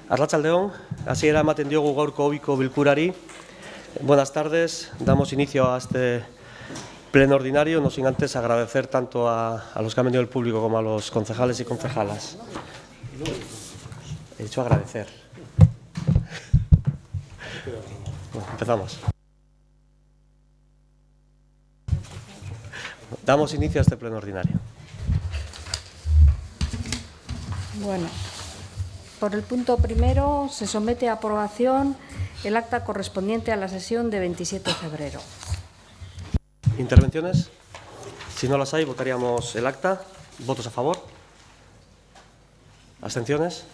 Arratsaldeon, hasiera ematen diogu gaurko ohiko bilkurari. Buenas tardes, damos inicio a este pleno ordinario, no sin antes agradecer tanto a los que han venido del público como a los concejales y concejalas. He dicho agradecer. Bueno, empezamos. Damos inicio a este pleno ordinario. Bueno, por el punto primero se somete a aprobación el acta correspondiente a la sesión de 27 de febrero. ¿Intervenciones? Si no las hay, votaríamos el acta. ¿Votos a favor? ¿Abstenciones?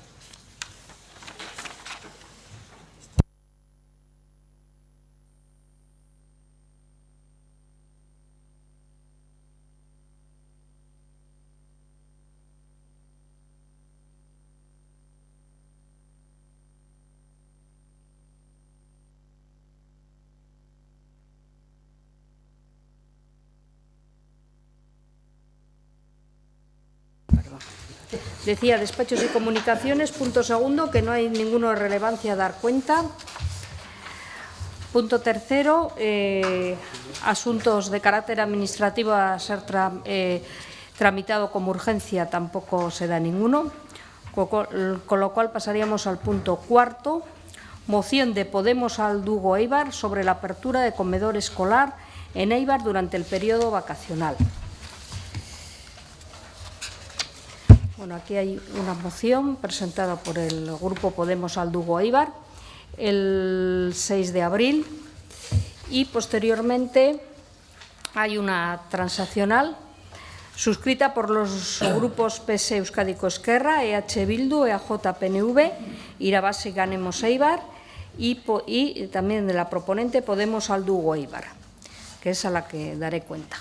Decía despachos y comunicaciones, punto segundo, que no hay ninguna de relevancia a dar cuenta. Punto tercero, asuntos de carácter administrativo a ser tramitado como urgencia, tampoco se da ninguno, con lo cual pasaríamos al punto cuarto, moción de Podemos al Dugo Eibar sobre la apertura de comedor escolar en Eibar durante el periodo vacacional. Bueno, aquí hay una moción presentada por el Grupo Podemos al Dugo Eibar el 6 de abril y posteriormente hay una transaccional suscrita por los grupos PS Euskadiko Esquerra, EH Bildu, EAJ PNV, Irabase Ganemos Eibar y también de la proponente Podemos al Dugo Eibar, que es a la que daré cuenta.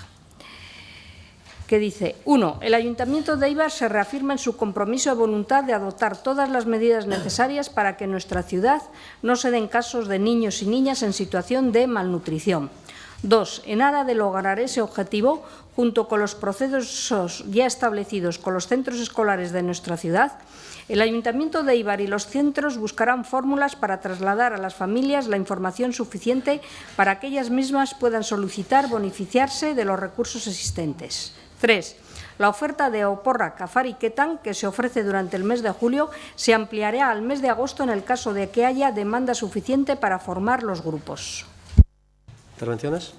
Que dice, 1. El Ayuntamiento de Eibar se reafirma en su compromiso de voluntad de adoptar todas las medidas necesarias para que en nuestra ciudad no se den casos de niños y niñas en situación de malnutrición. 2. En aras de lograr ese objetivo, junto con los procesos ya establecidos con los centros escolares de nuestra ciudad, el Ayuntamiento de Eibar y los centros buscarán fórmulas para trasladar a las familias la información suficiente para que ellas mismas puedan solicitar beneficiarse de los recursos existentes. 3. La oferta de Oporrak Afariketan, que se ofrece durante el mes de julio, se ampliará al mes de agosto en el caso de que haya demanda suficiente para formar los grupos. ¿Intervenciones?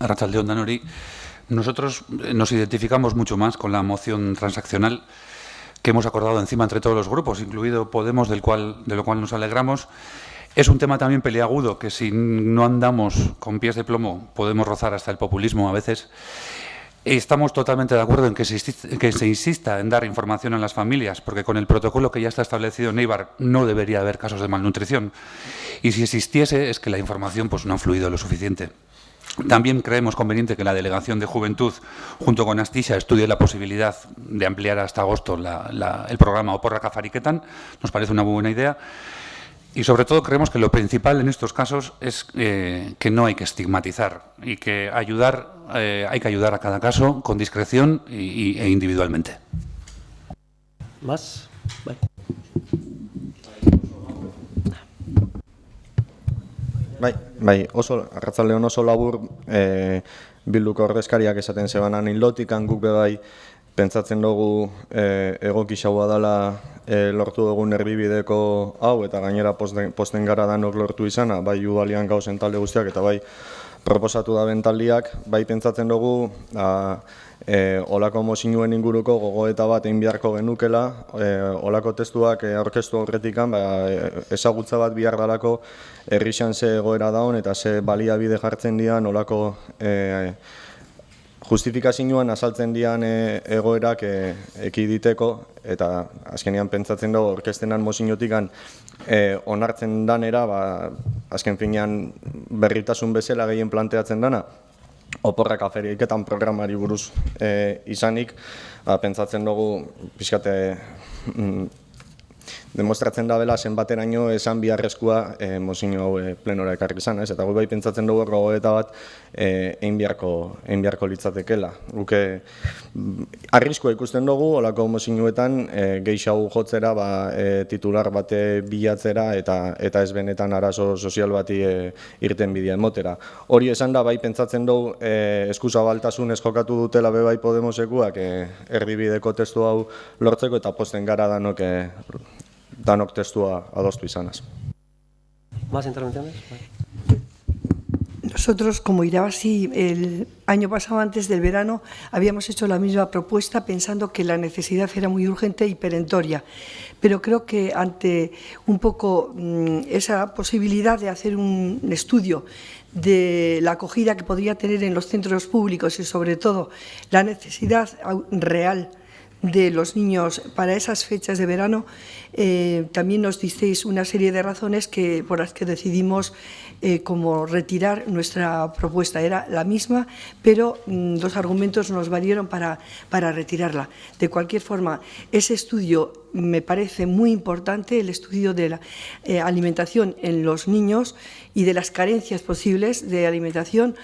Arratsaldeon danori. Nosotros nos identificamos mucho más con la moción transaccional que hemos acordado encima entre todos los grupos, incluido Podemos, de lo cual nos alegramos. Es un tema también peliagudo, que si no andamos con pies de plomo podemos rozar hasta el populismo a veces. Estamos totalmente de acuerdo en que se insista en dar información a las familias, porque con el protocolo que ya está establecido en Eibar no debería haber casos de malnutrición. Y si existiese es que la información pues, no ha fluido lo suficiente. También creemos conveniente que la Delegación de Juventud, junto con Astisa, estudie la posibilidad de ampliar hasta agosto el programa Oporrak Afariketan. Nos parece una muy buena idea. Y sobre todo creemos que lo principal en estos casos es que no hay que estigmatizar y que hay que ayudar a cada caso con discreción e individualmente. ¿Más? Arratsaldeon oso labur, Bilduko ordezkariak esaten zebanan ildotikan guk bai pentsatzen dugu egokisagoa dela lortu dugun erdibideko hau eta gainera posten gara danok lortu izana, bai udalian gauzen talde guztiak eta bai proposatu da bentaldiak, bai pentsatzen dugu olako mozinuen inguruko gogoeta bat egin beharko genukela, olako testuak aurkeztu aurretikan ezagutza bat behar dalako herrixan ze egoera daun eta ze baliabide jartzen dian olako justifikazioan azaltzen dian egoerak ekiditeko eta azkenean pentsatzen dugu orkestenan mozinotikan onartzen danera, azken finean berritasun bezala gehien planteatzen dana, Oporrak Afariketan programari buruz izanik, pentsatzen dugu pixkate demostratzen da bela zenbateraino esan biharrezkoa mozio hau plenora ekarri izan, ez? Eta gu bai pentsatzen dugu gogoeta bat egin beharko litzatekeela. Guke arriskua ikusten dugu, olako mozioetan gehiago jotzera titular bate bilatzera eta ez benetan arazo sozial bati irten bidea emotera. Hori esan da, bai pentsatzen dugu eskuzabaltasunez jokatu dutela bai Podemosekuak erdibideko testu hau lortzeko eta posten gara danok testua adostu izanaz. ¿Más intervenciones? Nosotros, como Irabazi, el año pasado, antes del verano, habíamos hecho la misma propuesta pensando que la necesidad era muy urgente y perentoria. Pero creo que ante un poco esa posibilidad de hacer un estudio de la acogida que podría tener en los centros públicos y, sobre todo, la necesidad real de los niños para esas fechas de verano, también nos disteis una serie de razones por las que decidimos como retirar nuestra propuesta. Era la misma, pero los argumentos nos valieron para retirarla. De cualquier forma, ese estudio me parece muy importante, el estudio de la alimentación en los niños y de las carencias posibles de alimentación,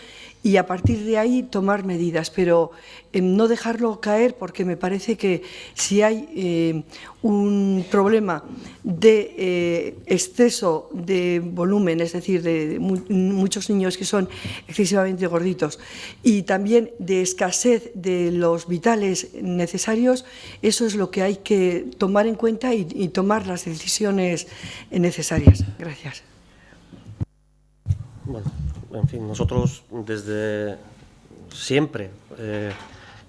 y a partir de ahí tomar medidas, pero no dejarlo caer, porque me parece que si hay un problema de exceso de volumen, es decir, de muchos niños que son excesivamente gorditos, y también de escasez de los vitales necesarios, eso es lo que hay que tomar en cuenta y tomar las decisiones necesarias. Gracias. Bueno, en fin, nosotros desde siempre,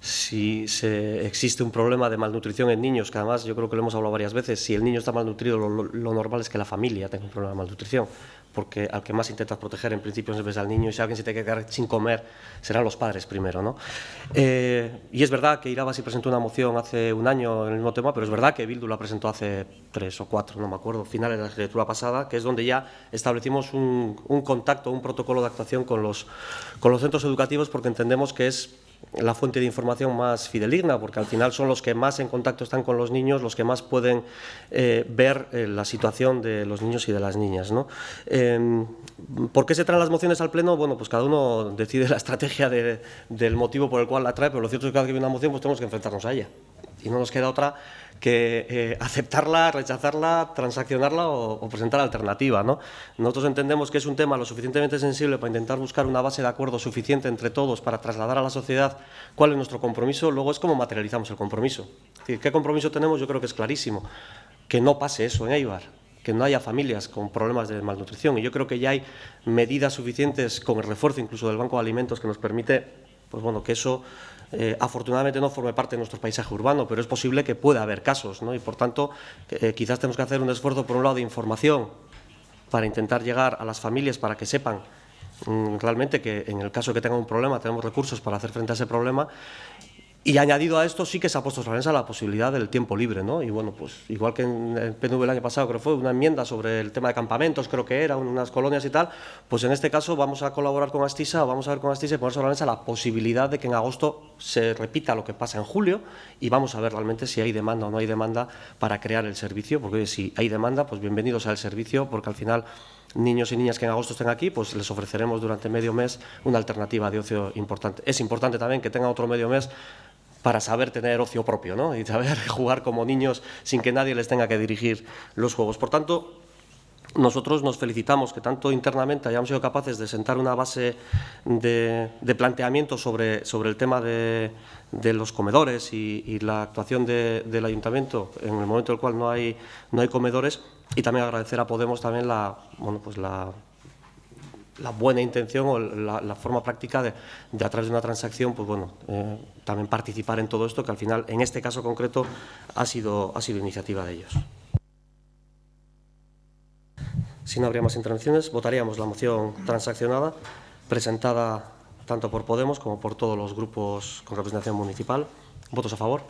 si existe un problema de malnutrición en niños, que además yo creo que lo hemos hablado varias veces, si el niño está malnutrido, lo normal es que la familia tenga un problema de malnutrición, porque al que más intentas proteger en principio es al niño, y si alguien se tiene que quedar sin comer, serán los padres primero, ¿no? Y es verdad que Irabazi presentó una moción hace un año en el mismo tema, pero es verdad que Bildu la presentó hace 3 o 4, no me acuerdo, finales de la legislatura pasada, que es donde ya establecimos un contacto, un protocolo de actuación con los centros educativos, porque entendemos que es la fuente de información más fidedigna, porque al final son los que más en contacto están con los niños, los que más pueden ver la situación de los niños y de las niñas, ¿no? ¿Por qué se traen las mociones al Pleno? Bueno, pues cada uno decide la estrategia del motivo por el cual la trae, pero lo cierto es que cada vez que hay una moción pues tenemos que enfrentarnos a ella. Y no nos queda otra que aceptarla, rechazarla, transaccionarla o presentar alternativa, ¿no? Nosotros entendemos que es un tema lo suficientemente sensible para intentar buscar una base de acuerdo suficiente entre todos para trasladar a la sociedad cuál es nuestro compromiso. Luego es cómo materializamos el compromiso. Es decir, ¿qué compromiso tenemos? Yo creo que es clarísimo. Que no pase eso en Éibar, que no haya familias con problemas de malnutrición. Y yo creo que ya hay medidas suficientes, con el refuerzo incluso del Banco de Alimentos, que nos permite, pues bueno, que eso afortunadamente no forme parte de nuestro paisaje urbano, pero es posible que pueda haber casos, ¿no? Y por tanto, quizás tenemos que hacer un esfuerzo, por un lado, de información para intentar llegar a las familias para que sepan realmente que en el caso de que tengan un problema tenemos recursos para hacer frente a ese problema. Y añadido a esto sí que se ha puesto sobre la mesa la posibilidad del tiempo libre, ¿no? Y bueno, pues igual que en el PNV el año pasado, creo que fue una enmienda sobre el tema de campamentos, creo que era, unas colonias y tal, pues en este caso vamos a colaborar con Astisa, vamos a ver con Astisa y poner sobre la mesa la posibilidad de que en agosto se repita lo que pasa en julio y vamos a ver realmente si hay demanda o no hay demanda para crear el servicio, porque si hay demanda, pues bienvenidos al servicio, porque al final niños y niñas que en agosto estén aquí, pues les ofreceremos durante medio mes una alternativa de ocio importante. Es importante también que tengan otro medio mes para saber tener ocio propio, ¿no? Y saber jugar como niños sin que nadie les tenga que dirigir los juegos. Por tanto, nosotros nos felicitamos que tanto internamente hayamos sido capaces de sentar una base de planteamiento sobre el tema de los comedores y la actuación del ayuntamiento en el momento en el cual no hay comedores, y también agradecer a Podemos también la buena intención o la forma práctica de a través de una transacción, pues bueno, también participar en todo esto, que al final, en este caso concreto, ha sido iniciativa de ellos. Si no habría más intervenciones, votaríamos la moción transaccionada, presentada tanto por Podemos como por todos los grupos con representación municipal. ¿Votos a favor?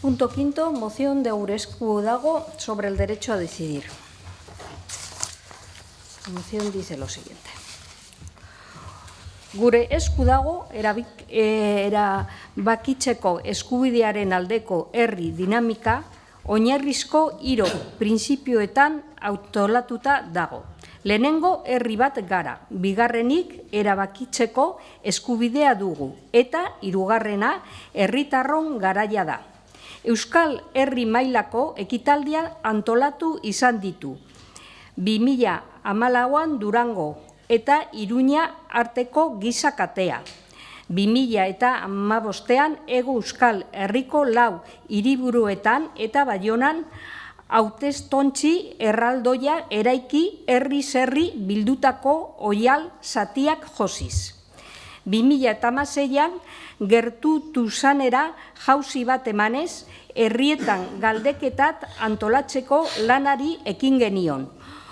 Punto quinto, moción de Urescu Dago sobre el derecho a decidir. moción dice lo siguiente. Gure esku dago erabakitzeko eskubidearen aldeko herri dinamika oinarrizko 3 printzipioetan autolatuta dago. Lehenengo herri bat gara, bigarrenik erabakitzeko eskubidea dugu eta hirugarrena herritarron garaia da. Euskal Herri mailako ekitaldia antolatu izan ditu. 2014an Durango eta Iruña arteko giza katea. 2015an Hego Euskal Herriko 4 hiriburuetan eta Baionan hautestontzi erraldoia eraiki herri bildutako oial zatiak josiz. 2016an gertutu zanera jauzi bat emanez, herrietan galdeketat antolatzeko lanari ekin genion.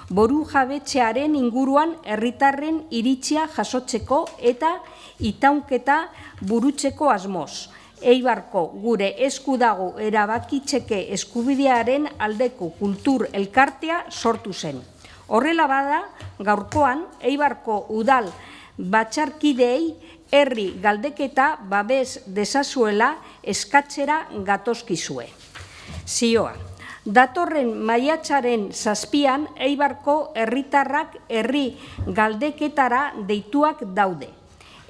Boru jabetzearen inguruan herritarren iritzia jasotzeko eta itaunketa burutzeko asmoz. Eibarko gure esku dago erabakitzeke eskubidearen aldeko kultur elkartea sortu zen. Horrela bada, gaurkoan Eibarko udal batzarkideei herri galdeketa babes dezazuela eskatzera gatozkizue. Zioa. Datorren maiatzaren 7an Eibarko herritarrak herri galdeketara deituak daude.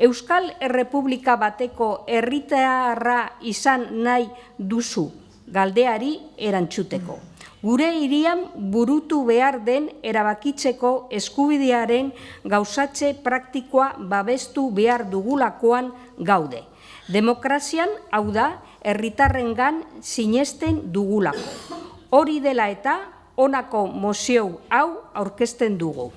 Euskal Errepublika bateko herritarra izan nahi duzu galdeari erantzuteko. Gure hirian burutu behar den erabakitzeko eskubidearen gauzatze praktikoa babestu behar dugulakoan gaude. Demokrazian, hau da, herritarrengan sinesten dugulako. Hori dela eta honako mozio hau aurkezten dugu.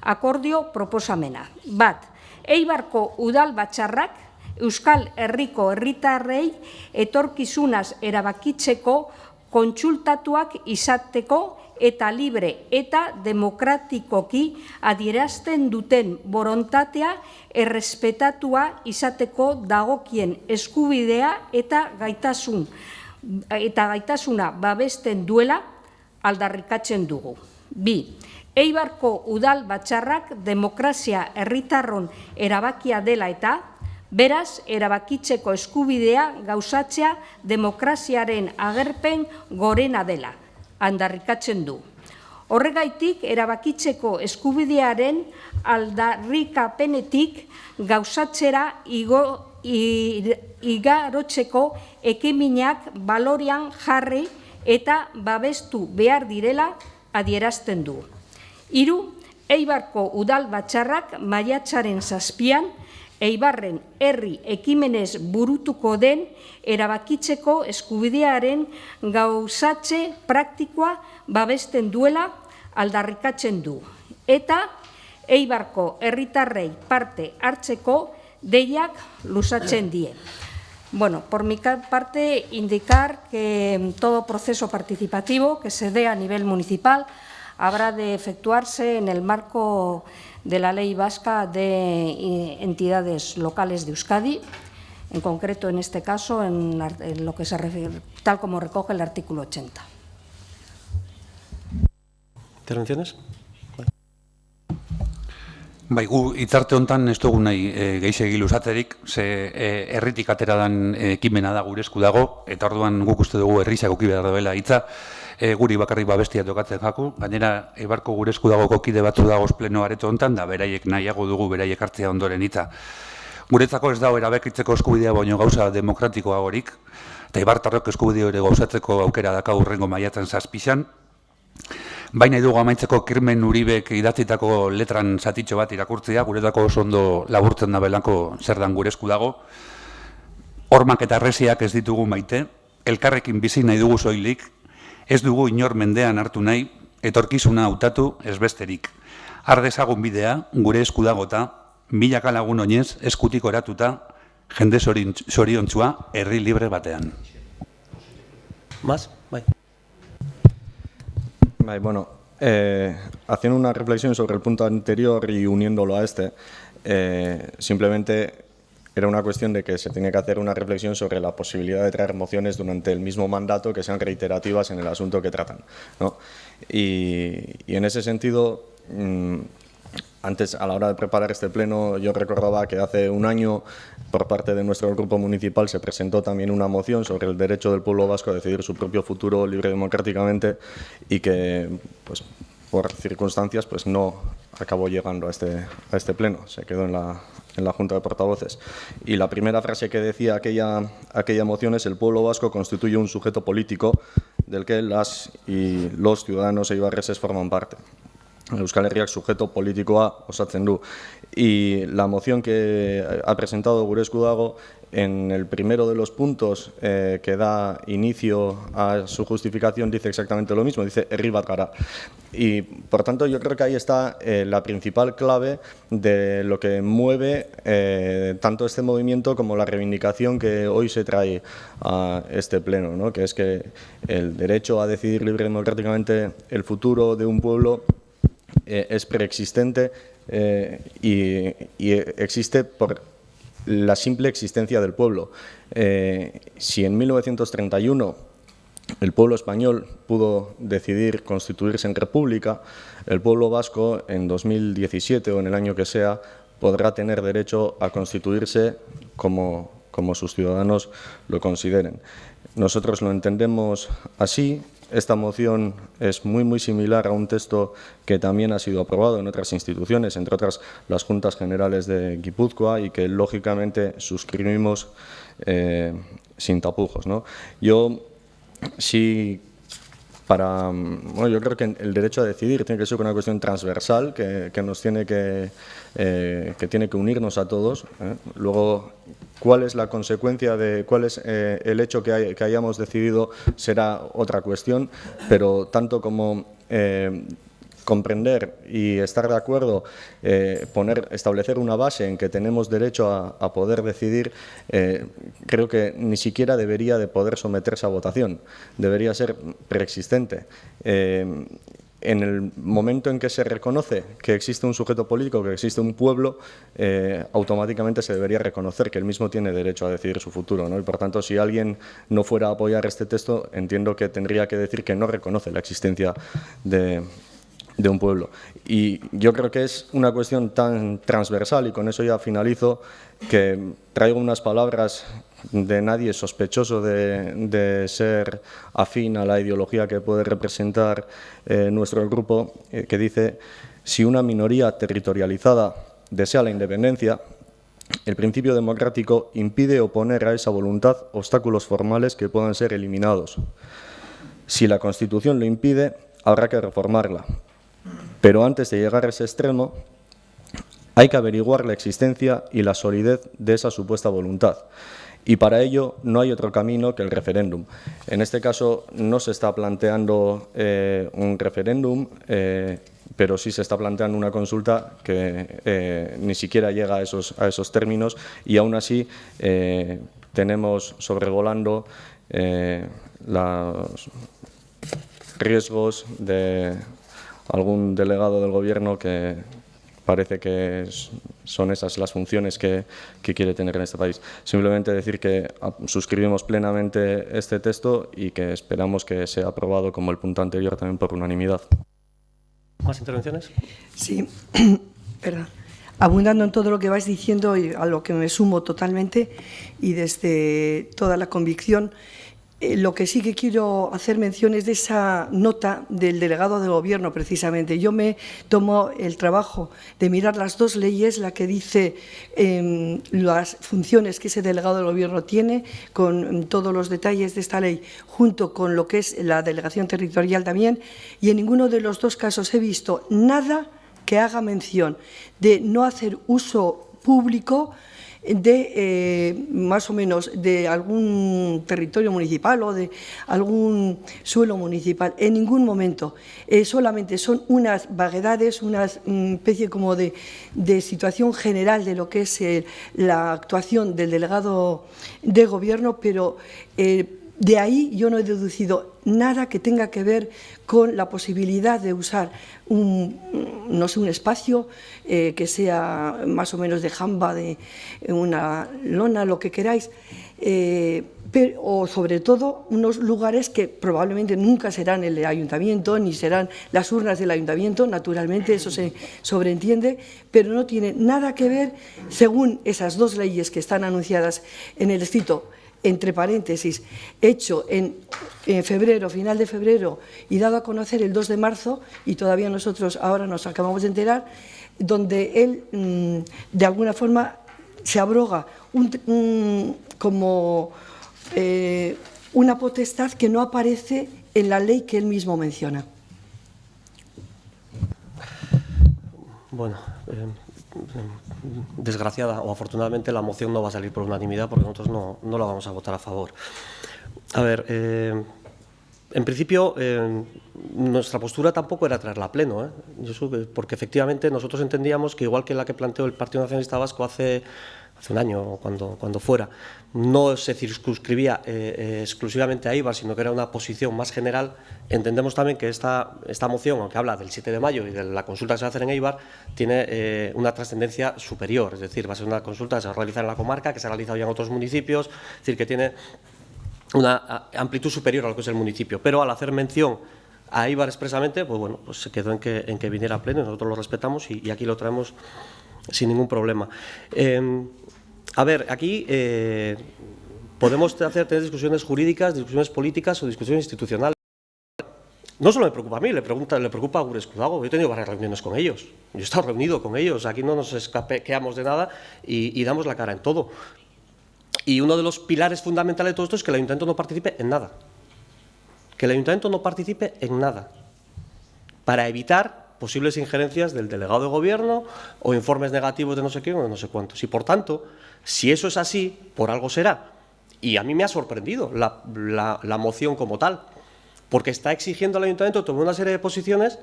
Akordio proposamena. Bat, Eibarko udal batzarrak Euskal Herriko herritarrei etorkizunaz erabakitzeko kontsultatuak izateko eta libre eta demokratikoki adierazten duten borontatea errespetatua izateko dagokien eskubidea eta gaitasuna babesten duela aldarrikatzen dugu. Bi, Eibarko udal batzarrak demokrazia herritarron erabakia dela eta beraz, erabakitzeko eskubidea gauzatzea demokraziaren agerpen gorena dela, aldarrikatzen du. Horregaitik, erabakitzeko eskubidearen aldarrikapenetik gauzatzera igarotzeko ekiminak balorean jarri eta babestu behar direla adierazten du. Hiru, Eibarko udal batzarrak maiatzaren 7an Eibarren herri ekimenez burutuko den erabakitzeko eskubidearen gauzatze praktikoa babesten duela aldarrikatzen du. Eta Eibarko herritarrei parte hartzeko deiak luzatzen die. Bueno, por mi parte, indicar que todo proceso participativo que se dé a nivel municipal habrá de efectuarse en el marco de la Ley Vasca de Entidades Locales de Euskadi, en concreto en este caso en lo que se refiere, tal como recoge el artículo 80. ¿Intervenciones? Bai, gu hitzarte hontan ez dugu nahi gehiegi luzaterik, ze herritik atera dan ekimena da gure esku dago, eta orduan guk uste dugu herriak uki behar dela hitza, guri bakarrik babestia tokatzen jaku, gainera Eibarko gure esku dagoko kide batzu dagoz pleno areto hontan, da beraiek nahiago dugu beraiek hartzea ondoren hitza. Guretzako ez dago erabakitzeko eskubidea baino gauza demokratikoagorik, eta eibartarrok eskubide hori gauzatzeko aukera daka hurrengo maiatzen 7an. Baina dugu amaitzeko Kirmen Uribek idatzitako letran zatitxo bat irakurtzea, guretako oso ondo laburtzen da belako zer dan gure esku dago. Hormak eta erresiak ez ditugu maite, elkarrekin bizi nahi dugu soilik, ez dugu inor mendean hartu nahi, etorkizuna hautatu ez besterik. Har dezagun bidea, gure esku dagota, milaka lagun oinez eskutik oratuta, jende zoriontzua herri libre batean. ¿Más? Bai. Bueno, haciendo una reflexión sobre el punto anterior y uniéndolo a este, simplemente era una cuestión de que se tiene que hacer una reflexión sobre la posibilidad de traer mociones durante el mismo mandato que sean reiterativas en el asunto que tratan, ¿no? Y en ese sentido, Antes, a la hora de preparar este pleno, yo recordaba que hace un año, por parte de nuestro grupo municipal, se presentó también una moción sobre el derecho del pueblo vasco a decidir su propio futuro libre y democráticamente, y que, pues, por circunstancias, pues no acabó llegando a este pleno, se quedó en la Junta de Portavoces. Y la primera frase que decía aquella moción es: el pueblo vasco constituye un sujeto político del que las y los ciudadanos eibarreses forman parte. Euskal Herriak sujeto politikoa osatzen du. Y la moción que ha presentado Gure Esku Dago, en el primero de los puntos que da inicio a su justificación, dice exactamente lo mismo, dice herri bat gara. Y, por tanto, yo creo que ahí está la principal clave de lo que mueve tanto este movimiento como la reivindicación que hoy se trae a este pleno, ¿no? Que es que el derecho a decidir libre y democráticamente el futuro de un pueblo es preexistente y existe por la simple existencia del pueblo. Si en 1931 el pueblo español pudo decidir constituirse en república, el pueblo vasco en 2017 o en el año que sea podrá tener derecho a constituirse como sus ciudadanos lo consideren. Nosotros lo entendemos así. Esta moción es muy similar a un texto que también ha sido aprobado en otras instituciones, entre otras las Juntas Generales de Guipúzcoa, y que lógicamente suscribimos sin tapujos, ¿no? Yo sí, yo creo que el derecho a decidir tiene que ser una cuestión transversal que nos tiene que tiene que unirnos a todos. Luego, cuál es la consecuencia de cuál es el hecho que hayamos decidido será otra cuestión, pero tanto como comprender y estar de acuerdo, establecer una base en que tenemos derecho a poder decidir, creo que ni siquiera debería de poder someterse a votación, debería ser preexistente. En el momento en que se reconoce que existe un sujeto político, que existe un pueblo, automáticamente se debería reconocer que él mismo tiene derecho a decidir su futuro, ¿no? Y, por tanto, si alguien no fuera a apoyar este texto, entiendo que tendría que decir que no reconoce la existencia de un pueblo. Y yo creo que es una cuestión tan transversal, y con eso ya finalizo, que traigo unas palabras de nadie sospechoso de ser afín a la ideología que puede representar nuestro grupo, que dice: si una minoría territorializada desea la independencia, el principio democrático impide oponer a esa voluntad obstáculos formales que puedan ser eliminados. Si la Constitución lo impide, habrá que reformarla. Pero antes de llegar a ese extremo, hay que averiguar la existencia y la solidez de esa supuesta voluntad. Y para ello no hay otro camino que el referéndum. En este caso no se está planteando un referéndum, pero sí se está planteando una consulta que ni siquiera llega a esos términos, y aún así tenemos sobrevolando los riesgos de algún delegado del Gobierno que parece que son esas las funciones que quiere tener en este país. Simplemente decir que suscribimos plenamente este texto y que esperamos que sea aprobado, como el punto anterior, también por unanimidad. ¿Más intervenciones? Sí, perdón. Abundando en todo lo que vais diciendo, y a lo que me sumo totalmente y desde toda la convicción, lo que sí que quiero hacer mención es de esa nota del delegado de Gobierno, precisamente. Yo me tomo el trabajo de mirar las dos leyes, la que dice las funciones que ese delegado del Gobierno tiene, con todos los detalles de esta ley, junto con lo que es la delegación territorial también, y en ninguno de los dos casos he visto nada que haga mención de no hacer uso público de más o menos de algún territorio municipal o de algún suelo municipal. En ningún momento. Solamente son unas vaguedades, una especie como de situación general de lo que es la actuación del delegado de Gobierno, pero de ahí yo no he deducido nada que tenga que ver con la posibilidad de usar no sé, un espacio que sea más o menos de jamba, de una lona, lo que queráis, o sobre todo unos lugares que probablemente nunca serán el ayuntamiento ni serán las urnas del ayuntamiento, naturalmente eso se sobreentiende, pero no tiene nada que ver, según esas dos leyes que están anunciadas en el escrito, entre paréntesis, hecho en febrero, final de febrero y dado a conocer el 2 de marzo, y todavía nosotros ahora nos acabamos de enterar, donde él, de alguna forma, se abroga como una potestad que no aparece en la ley que él mismo menciona. Bueno, desgraciada o afortunadamente la moción no va a salir por unanimidad porque nosotros no la vamos a votar a favor. A ver, en principio nuestra postura tampoco era traerla a pleno, porque efectivamente nosotros entendíamos que igual que la que planteó el Partido Nacionalista Vasco hace un año o cuando fuera, no se circunscribía exclusivamente a Eibar, sino que era una posición más general. Entendemos también que esta moción, aunque habla del 7 de mayo y de la consulta que se va a hacer en Eibar, tiene una trascendencia superior, es decir, va a ser una consulta que se va a realizar en la comarca, que se ha realizado ya en otros municipios, es decir, que tiene una amplitud superior a lo que es el municipio, pero al hacer mención a Eibar expresamente, pues bueno, pues se quedó en que viniera a pleno, nosotros lo respetamos y aquí lo traemos sin ningún problema. A ver, aquí podemos tener discusiones jurídicas, discusiones políticas o discusiones institucionales. No solo me preocupa a mí, le preocupa a Agur Eskudago. Yo he tenido varias reuniones con ellos, yo he estado reunido con ellos, aquí no nos escaqueamos de nada y damos la cara en todo. Y uno de los pilares fundamentales de todo esto es que el ayuntamiento no participe en nada. Que el ayuntamiento no participe en nada, para evitar posibles injerencias del delegado de gobierno o informes negativos de no sé qué o de no sé cuántos. Y por tanto, si eso es así, por algo será. Y a mí me ha sorprendido la moción como tal, porque está exigiendo al ayuntamiento tomar una serie de posiciones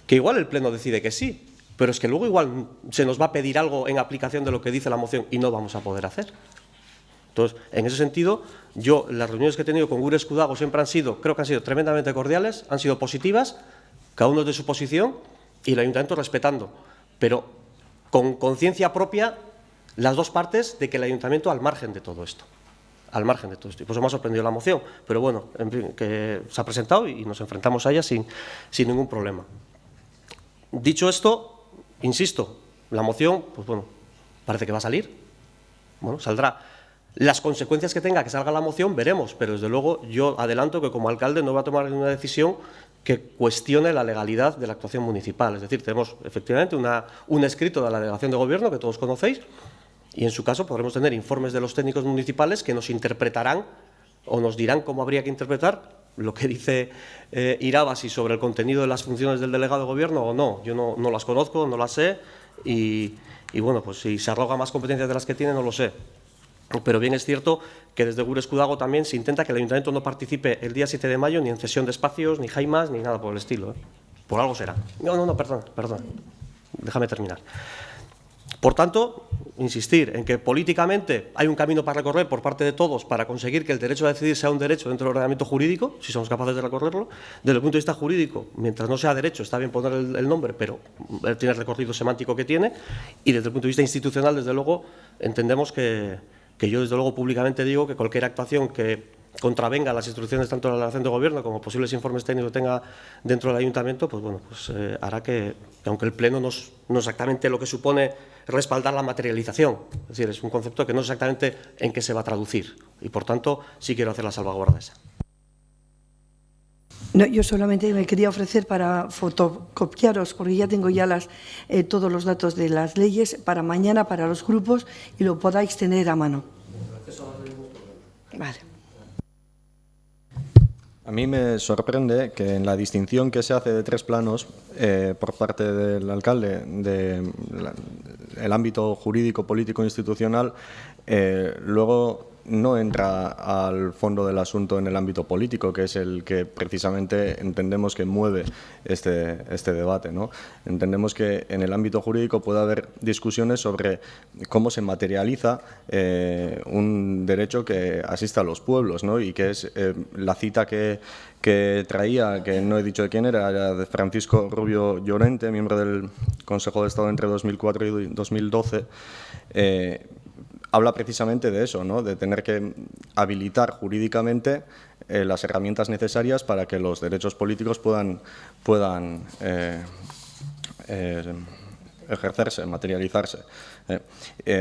que igual el pleno decide que sí, pero es que luego igual se nos va a pedir algo en aplicación de lo que dice la moción y no vamos a poder hacer. Entonces, en ese sentido, las reuniones que he tenido con Agur Eskudago siempre creo que han sido tremendamente cordiales, han sido positivas, cada uno de su posición y el ayuntamiento respetando, pero con conciencia propia las dos partes de que el ayuntamiento al margen de todo esto. Al margen de todo esto. Y por eso me ha sorprendido la moción, pero bueno, en fin, que se ha presentado y nos enfrentamos a ella sin ningún problema. Dicho esto, insisto, la moción, pues bueno, parece que va a salir, bueno, saldrá. Las consecuencias que tenga que salga la moción veremos, pero desde luego yo adelanto que como alcalde no voy a tomar ninguna decisión que cuestione la legalidad de la actuación municipal. Es decir, tenemos efectivamente un escrito de la delegación de gobierno que todos conocéis y en su caso podremos tener informes de los técnicos municipales que nos interpretarán o nos dirán cómo habría que interpretar lo que dice Irabasi sobre el contenido de las funciones del delegado de gobierno o no. Yo no las conozco, no las sé y bueno, pues si se arroga más competencias de las que tiene no lo sé. Pero bien es cierto que desde Agur Eskudago también se intenta que el ayuntamiento no participe el día 7 de mayo ni en cesión de espacios, ni jaimas, ni nada por el estilo. Por algo será. No, perdón. Déjame terminar. Por tanto, insistir en que políticamente hay un camino para recorrer por parte de todos para conseguir que el derecho a decidir sea un derecho dentro del ordenamiento jurídico, si somos capaces de recorrerlo. Desde el punto de vista jurídico, mientras no sea derecho, está bien poner el nombre, pero tiene el recorrido semántico que tiene. Y desde el punto de vista institucional, desde luego, entendemos que yo desde luego públicamente digo que cualquier actuación que contravenga las instrucciones tanto de la delegación de gobierno como posibles informes técnicos que tenga dentro del ayuntamiento, pues bueno, pues hará que aunque el pleno no es exactamente lo que supone respaldar la materialización, es decir, es un concepto que no es exactamente en qué se va a traducir y por tanto sí quiero hacer la salvaguarda esa. No, yo solamente me quería ofrecer para fotocopiaros, porque ya tengo ya todos los datos de las leyes para mañana, para los grupos, y lo podáis tener a mano. Vale. A mí me sorprende que en la distinción que se hace de tres planos por parte del alcalde del ámbito jurídico, político e institucional, luego no entra al fondo del asunto en el ámbito político, que es el que precisamente entendemos que mueve este debate, ¿no? Entendemos que en el ámbito jurídico puede haber discusiones sobre cómo se materializa un derecho que asista a los pueblos, ¿no? Y que es la cita que traía, que no he dicho de quién era de Francisco Rubio Llorente, miembro del Consejo de Estado entre 2004 y 2012, habla precisamente de eso, ¿no? De tener que habilitar jurídicamente las herramientas necesarias para que los derechos políticos puedan ejercerse, materializarse.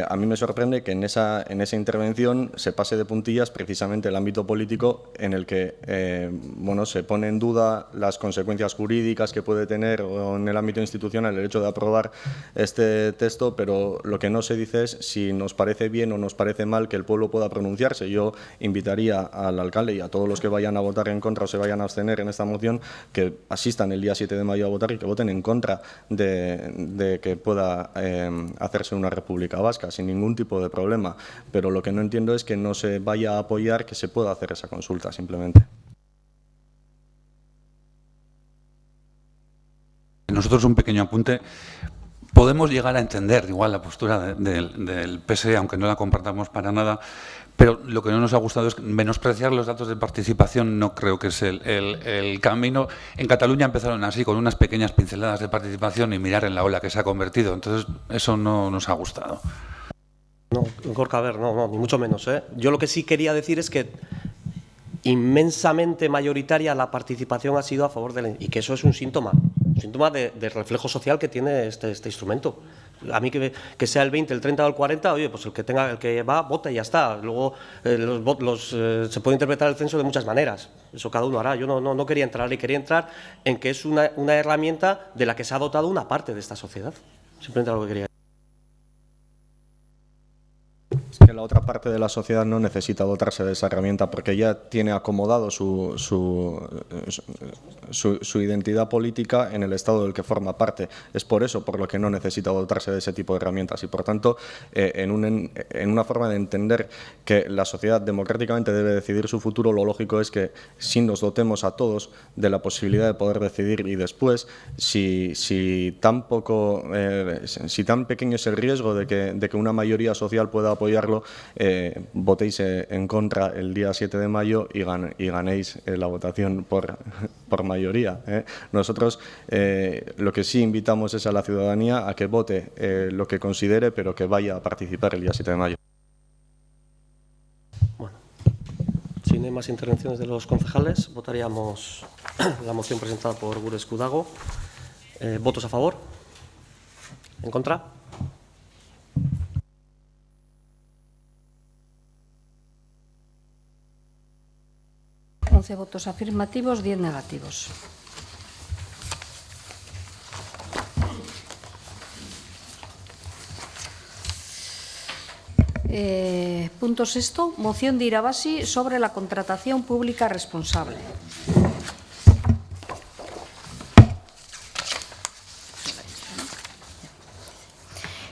A mí me sorprende que en esa intervención se pase de puntillas precisamente el ámbito político, en el que bueno, se pone en duda las consecuencias jurídicas que puede tener, o en el ámbito institucional, el hecho de aprobar este texto, pero lo que no se dice es si nos parece bien o nos parece mal que el pueblo pueda pronunciarse. Yo invitaría al alcalde y a todos los que vayan a votar en contra o se vayan a abstener en esta moción que asistan el día 7 de mayo a votar y que voten en contra de que pueda hacerse una República Vasca sin ningún tipo de problema, pero lo que no entiendo es que no se vaya a apoyar que se pueda hacer esa consulta, simplemente. Nosotros un pequeño apunte. Podemos llegar a entender igual la postura del PSE, aunque no la compartamos para nada, pero lo que no nos ha gustado es menospreciar los datos de participación. No creo que es el camino. En Cataluña empezaron así, con unas pequeñas pinceladas de participación, y mirar en la ola que se ha convertido. Entonces, eso no nos ha gustado. No, Gorka, a ver, no, ni mucho menos, ¿eh? Yo lo que sí quería decir es que inmensamente mayoritaria la participación ha sido a favor y que eso es un síntoma de reflejo social que tiene este instrumento. A mí que sea el 20, el 30 o el 40, oye, pues el que va, vota y ya está. Luego se puede interpretar el censo de muchas maneras. Eso cada uno hará. Yo no quería entrar y quería entrar en que es una herramienta de la que se ha dotado una parte de esta sociedad. Simplemente algo que quería. Es que la otra parte de la sociedad no necesita dotarse de esa herramienta porque ya tiene acomodado su identidad política en el Estado del que forma parte. Es por eso por lo que no necesita dotarse de ese tipo de herramientas y, por tanto, en una forma de entender que la sociedad democráticamente debe decidir su futuro, lo lógico es que sí nos dotemos a todos de la posibilidad de poder decidir, y después, si tan pequeño es el riesgo de que una mayoría social pueda apoyarlo, votéis en contra el día 7 de mayo y ganéis la votación por mayoría. Nosotros lo que sí invitamos es a la ciudadanía a que vote lo que considere, pero que vaya a participar el día 7 de mayo. Bueno, si no hay más intervenciones de los concejales, votaríamos la moción presentada por Gure Escudago. ¿Votos a favor? ¿En contra? Votos afirmativos, 10 negativos. Punto sexto, moción de Irabasi sobre la contratación pública responsable.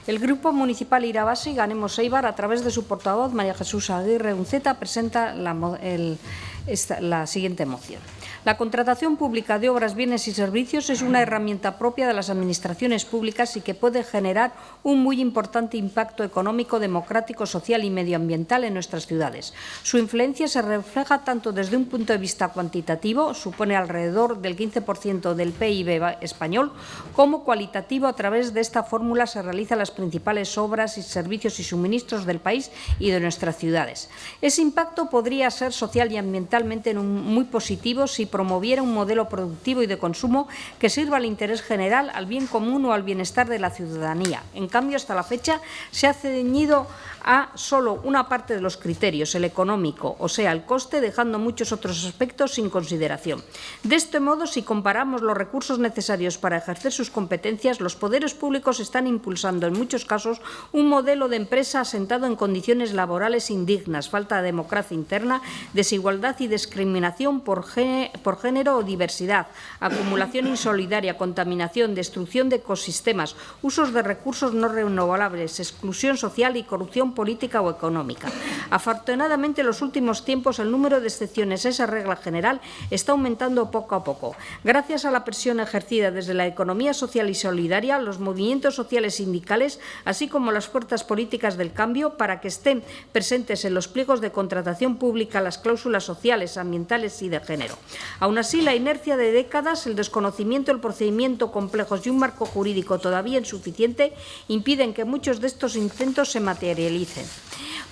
El Grupo Municipal Irabasi Ganemos Eibar, a través de su portavoz, María Jesús Aguirre Unceta, presenta la siguiente moción. La contratación pública de obras, bienes y servicios es una herramienta propia de las administraciones públicas y que puede generar un muy importante impacto económico, democrático, social y medioambiental en nuestras ciudades. Su influencia se refleja tanto desde un punto de vista cuantitativo, supone alrededor del 15% del PIB español, como cualitativo. A través de esta fórmula se realizan las principales obras y servicios y suministros del país y de nuestras ciudades. Ese impacto podría ser social y ambientalmente muy positivo si promoviera un modelo productivo y de consumo que sirva al interés general, al bien común o al bienestar de la ciudadanía. En cambio, hasta la fecha se ha ceñido a solo una parte de los criterios, el económico, o sea, el coste, dejando muchos otros aspectos sin consideración. De este modo, si comparamos los recursos necesarios para ejercer sus competencias, los poderes públicos están impulsando en muchos casos un modelo de empresa asentado en condiciones laborales indignas, falta de democracia interna, desigualdad y y discriminación por género o diversidad, acumulación insolidaria, contaminación, destrucción de ecosistemas, usos de recursos no renovables, exclusión social y corrupción política o económica. Afortunadamente, en los últimos tiempos el número de excepciones a esa regla general está aumentando poco a poco. Gracias a la presión ejercida desde la economía social y solidaria, los movimientos sociales sindicales, así como las fuerzas políticas del cambio, para que estén presentes en los pliegos de contratación pública las cláusulas sociales, ambientales y de género. Aún así, la inercia de décadas, el desconocimiento del procedimiento complejos y un marco jurídico todavía insuficiente impiden que muchos de estos intentos se materialicen.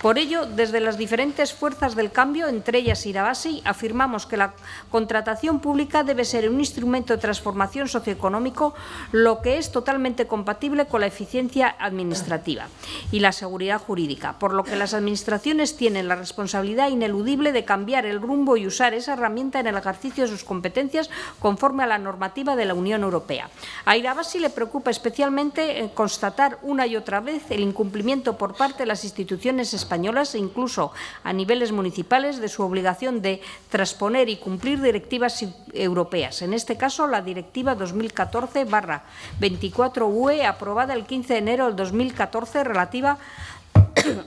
Por ello, desde las diferentes fuerzas del cambio, entre ellas Irabasi, afirmamos que la contratación pública debe ser un instrumento de transformación socioeconómico, lo que es totalmente compatible con la eficiencia administrativa y la seguridad jurídica, por lo que las administraciones tienen la responsabilidad ineludible de cambiar el rumbo y usar esa herramienta en el ejercicio de sus competencias conforme a la normativa de la Unión Europea. A Irabasi le preocupa especialmente constatar una y otra vez el incumplimiento por parte de las instituciones españolas e incluso a niveles municipales de su obligación de transponer y cumplir directivas europeas, en este caso la Directiva 2014/24/UE aprobada el 15 de enero del 2014 relativa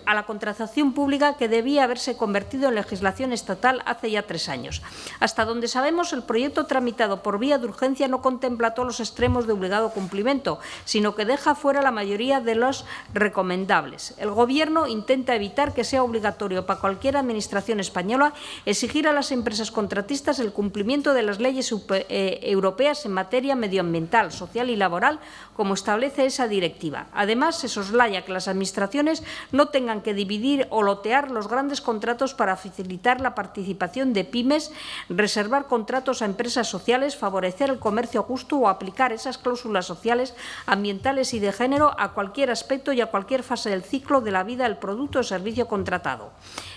a la contratación pública, que debía haberse convertido en legislación estatal hace ya 3 años. Hasta donde sabemos, el proyecto tramitado por vía de urgencia no contempla todos los extremos de obligado cumplimiento, sino que deja fuera la mayoría de los recomendables. El Gobierno intenta evitar que sea obligatorio para cualquier administración española exigir a las empresas contratistas el cumplimiento de las leyes europeas en materia medioambiental, social y laboral, como establece esa directiva. Además, se soslaya que las administraciones no tengan que dividir o lotear los grandes contratos para facilitar la participación de pymes, reservar contratos a empresas sociales, favorecer el comercio justo o aplicar esas cláusulas sociales, ambientales y de género a cualquier aspecto y a cualquier fase del ciclo de la vida del producto o servicio contratado.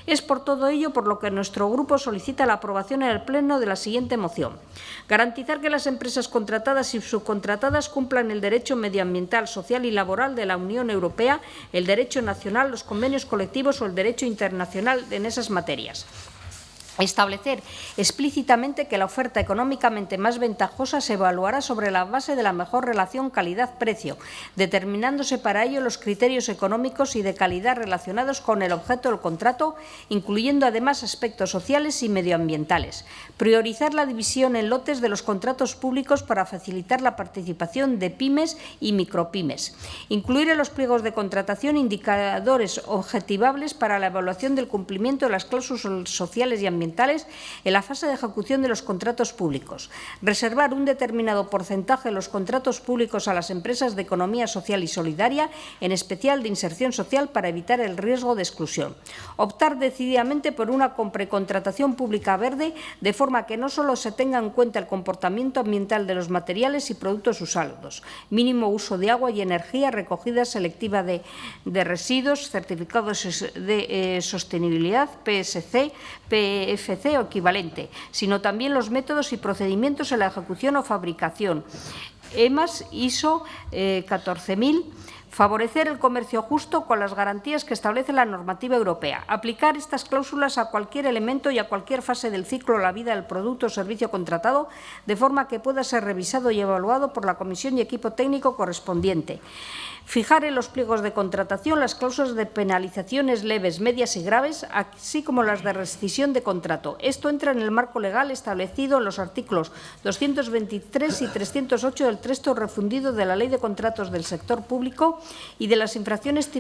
Es por todo ello por lo que nuestro grupo solicita la aprobación en el Pleno de la siguiente moción. Garantizar que las empresas contratadas y subcontratadas cumplan el derecho medioambiental, social y laboral de la Unión Europea, el derecho nacional, los convenios colectivos o el derecho internacional en esas materias. Establecer explícitamente que la oferta económicamente más ventajosa se evaluará sobre la base de la mejor relación calidad-precio, determinándose para ello los criterios económicos y de calidad relacionados con el objeto del contrato, incluyendo además aspectos sociales y medioambientales. Priorizar la división en lotes de los contratos públicos para facilitar la participación de pymes y micropymes. Incluir en los pliegos de contratación indicadores objetivables para la evaluación del cumplimiento de las cláusulas sociales y ambientales en la fase de ejecución de los contratos públicos. Reservar un determinado porcentaje de los contratos públicos a las empresas de economía social y solidaria, en especial de inserción social, para evitar el riesgo de exclusión. Optar decididamente por una precontratación pública verde, de forma que no solo se tenga en cuenta el comportamiento ambiental de los materiales y productos usados, mínimo uso de agua y energía, recogida selectiva de residuos, certificados de sostenibilidad, PSC, PFC o equivalente, sino también los métodos y procedimientos en la ejecución o fabricación, EMAS, ISO 14000, favorecer el comercio justo con las garantías que establece la normativa europea, aplicar estas cláusulas a cualquier elemento y a cualquier fase del ciclo de la vida del producto o servicio contratado, de forma que pueda ser revisado y evaluado por la comisión y equipo técnico correspondiente. Fijar en los pliegos de contratación las cláusulas de penalizaciones leves, medias y graves, así como las de rescisión de contrato. Esto entra en el marco legal establecido en los artículos 223 y 308 del texto refundido de la Ley de Contratos del Sector Público y de las infracciones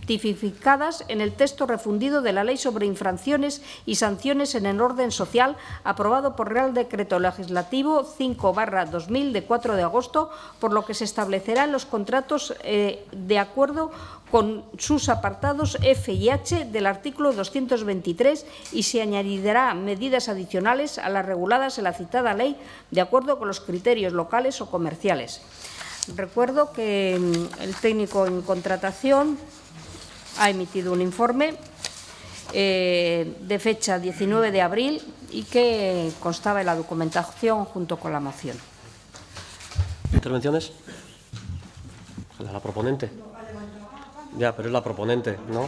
tipificadas en el texto refundido de la Ley sobre infracciones y sanciones en el orden social, aprobado por Real Decreto Legislativo 5/2000 de 4 de agosto, por lo que se establecerán los contratos de acuerdo con sus apartados F y H del artículo 223 y se añadirán medidas adicionales a las reguladas en la citada ley de acuerdo con los criterios locales o comerciales. Recuerdo que el técnico en contratación ha emitido un informe de fecha 19 de abril y que constaba en la documentación junto con la moción. ¿Intervenciones? La proponente. Ya, pero es la proponente, ¿no?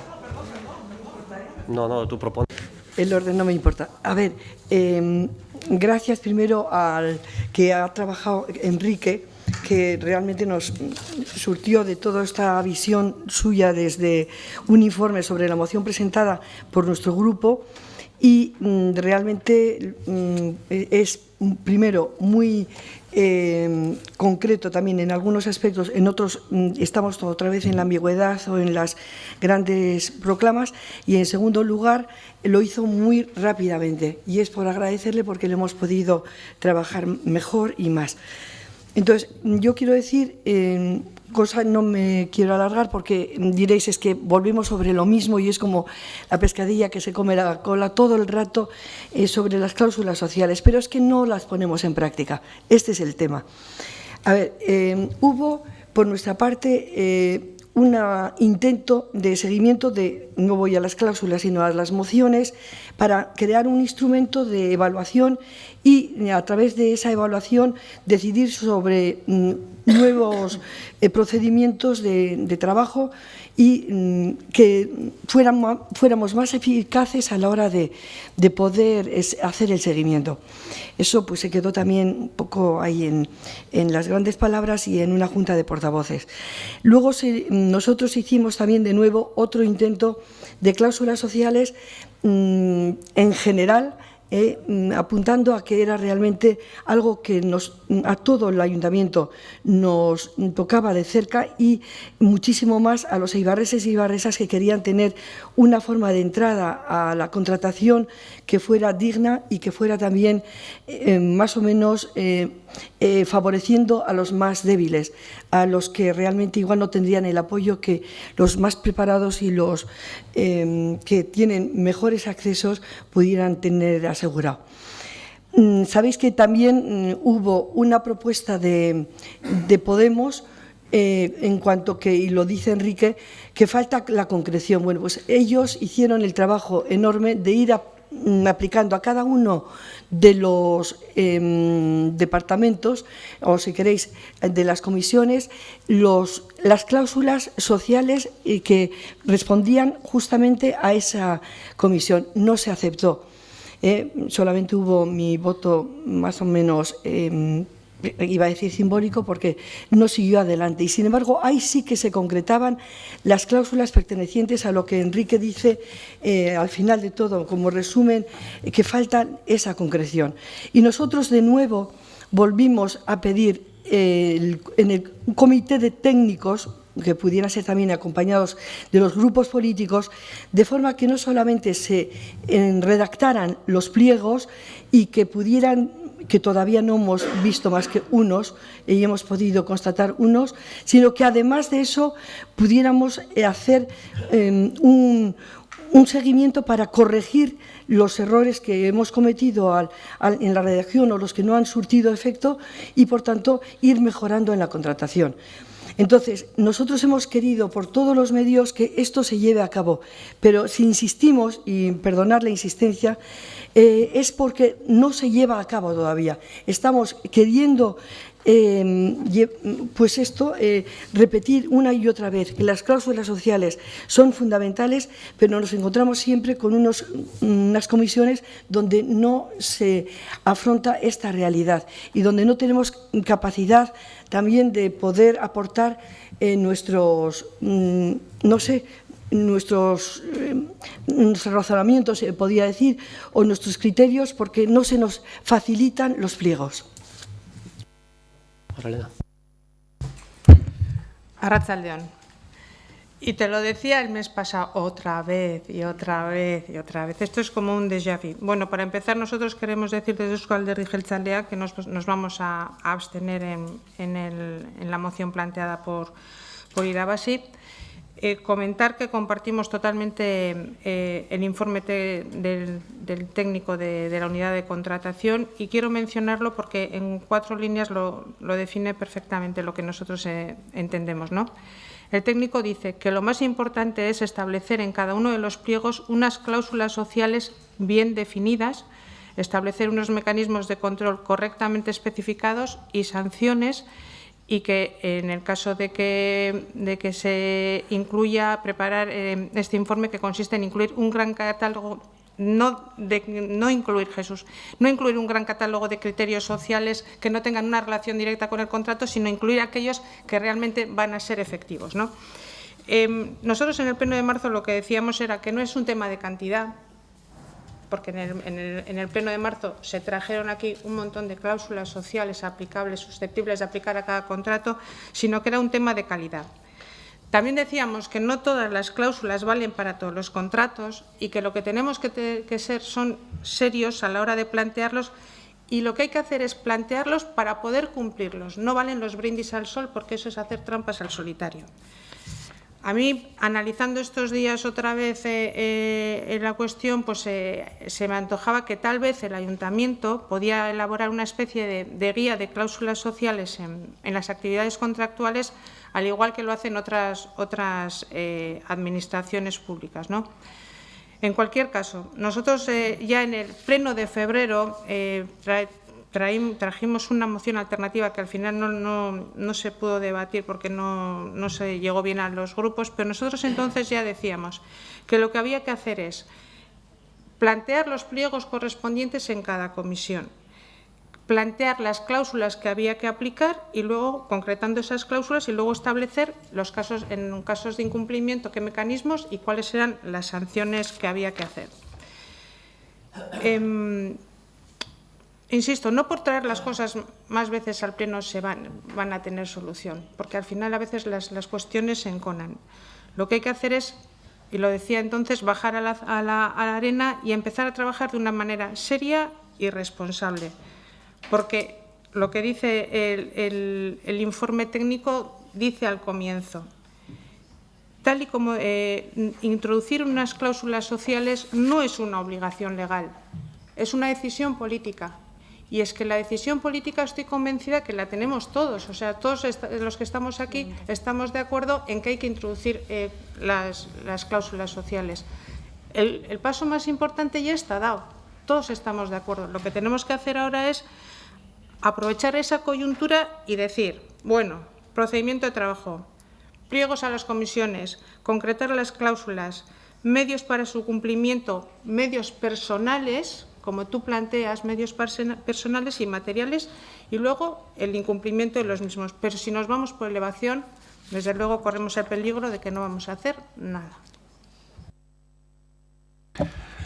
No, tú propones. el orden no me importa. A ver, gracias primero al que ha trabajado Enrique, que realmente nos surtió de toda esta visión suya desde un informe sobre la moción presentada por nuestro grupo y realmente es primero muy concreto también en algunos aspectos, en otros estamos otra vez en la ambigüedad o en las grandes proclamas y en segundo lugar lo hizo muy rápidamente y es por agradecerle porque lo hemos podido trabajar mejor y más. Entonces, yo quiero decir, no me quiero alargar porque diréis es que volvemos sobre lo mismo y es como la pescadilla que se come la cola todo el rato sobre las cláusulas sociales, pero es que no las ponemos en práctica. Este es el tema. A ver, hubo por nuestra parte un intento de seguimiento de, no voy a las cláusulas, sino a las mociones, para crear un instrumento de evaluación y a través de esa evaluación decidir sobre nuevos procedimientos de trabajo y que fuéramos más eficaces a la hora de poder hacer el seguimiento. Eso pues se quedó también un poco ahí en las grandes palabras y en una junta de portavoces. Luego nosotros hicimos también de nuevo otro intento de cláusulas sociales en general, apuntando a que era realmente algo que a todo el ayuntamiento nos tocaba de cerca y muchísimo más a los eibarreses y eibarresas que querían tener una forma de entrada a la contratación que fuera digna y que fuera también más o menos favoreciendo a los más débiles, a los que realmente igual no tendrían el apoyo que los más preparados y los que tienen mejores accesos pudieran tener asegurado. Sabéis que también hubo una propuesta de Podemos en cuanto que, y lo dice Enrique, que falta la concreción. Bueno, pues ellos hicieron el trabajo enorme de ir aplicando a cada uno de los departamentos, o si queréis, de las comisiones, las cláusulas sociales que respondían justamente a esa comisión. No se aceptó. Solamente hubo mi voto más o menos, iba a decir simbólico, porque no siguió adelante. Y sin embargo, ahí sí que se concretaban las cláusulas pertenecientes a lo que Enrique dice al final de todo, como resumen, que falta esa concreción. Y nosotros de nuevo volvimos a pedir en el comité de técnicos, que pudieran ser también acompañados de los grupos políticos, de forma que no solamente se redactaran los pliegos y que pudieran, que todavía no hemos visto más que unos, y hemos podido constatar unos, sino que además de eso pudiéramos hacer un seguimiento para corregir los errores que hemos cometido en la redacción o los que no han surtido efecto y, por tanto, ir mejorando en la contratación. Entonces, nosotros hemos querido por todos los medios que esto se lleve a cabo, pero si insistimos, y perdonad la insistencia, es porque no se lleva a cabo todavía. Estamos queriendo pues esto, repetir una y otra vez que las cláusulas sociales son fundamentales, pero nos encontramos siempre con unas comisiones donde no se afronta esta realidad y donde no tenemos capacidad también de poder aportar nuestros, no sé, nuestros razonamientos, podría decir, o nuestros criterios, porque no se nos facilitan los pliegos. Arratsaldeon. Y te lo decía el mes pasado otra vez y otra vez y otra vez. Esto es como un déjà vu. Bueno, para empezar, nosotros queremos decir desde Eusko Alderdi Jeltzalea que nos vamos a abstener en la moción planteada por Irabasi. Comentar que compartimos totalmente el informe del técnico de la unidad de contratación y quiero mencionarlo porque en 4 líneas lo define perfectamente lo que nosotros entendemos, ¿no? El técnico dice que lo más importante es establecer en cada uno de los pliegos unas cláusulas sociales bien definidas, establecer unos mecanismos de control correctamente especificados y sanciones, y que en el caso de que se incluya preparar este informe, que consiste en incluir un gran catálogo no incluir, Jesús, no incluir un gran catálogo de criterios sociales que no tengan una relación directa con el contrato, sino incluir aquellos que realmente van a ser efectivos, ¿no? Nosotros en el pleno de marzo lo que decíamos era que no es un tema de cantidad, porque en el pleno de marzo se trajeron aquí un montón de cláusulas sociales aplicables, susceptibles de aplicar a cada contrato, sino que era un tema de calidad. También decíamos que no todas las cláusulas valen para todos los contratos y que lo que tenemos que ser son serios a la hora de plantearlos, y lo que hay que hacer es plantearlos para poder cumplirlos. No valen los brindis al sol, porque eso es hacer trampas al solitario. A mí, analizando estos días otra vez la cuestión, pues se me antojaba que tal vez el Ayuntamiento podía elaborar una especie de guía de cláusulas sociales en las actividades contractuales, al igual que lo hacen otras administraciones públicas, ¿no? En cualquier caso, nosotros ya en el pleno de febrero trajimos una moción alternativa que al final no se pudo debatir porque no se llegó bien a los grupos, pero nosotros entonces ya decíamos que lo que había que hacer es plantear los pliegos correspondientes en cada comisión, plantear las cláusulas que había que aplicar y luego, concretando esas cláusulas, y luego establecer los casos, en casos de incumplimiento, qué mecanismos y cuáles eran las sanciones que había que hacer. Insisto, no por traer las cosas más veces al pleno se van a tener solución, porque al final a veces las cuestiones se enconan. Lo que hay que hacer es, y lo decía entonces, bajar a la arena y empezar a trabajar de una manera seria y responsable, porque lo que dice el informe técnico dice al comienzo, tal y como introducir unas cláusulas sociales no es una obligación legal, es una decisión política. Y es que la decisión política estoy convencida que la tenemos todos, o sea, todos los que estamos aquí estamos de acuerdo en que hay que introducir las cláusulas sociales. El paso más importante ya está dado, todos estamos de acuerdo. Lo que tenemos que hacer ahora es aprovechar esa coyuntura y decir, bueno, procedimiento de trabajo, pliegos a las comisiones, concretar las cláusulas, medios para su cumplimiento, medios personales, como tú planteas, medios personales y materiales, y luego el incumplimiento de los mismos. Pero si nos vamos por elevación, desde luego corremos el peligro de que no vamos a hacer nada.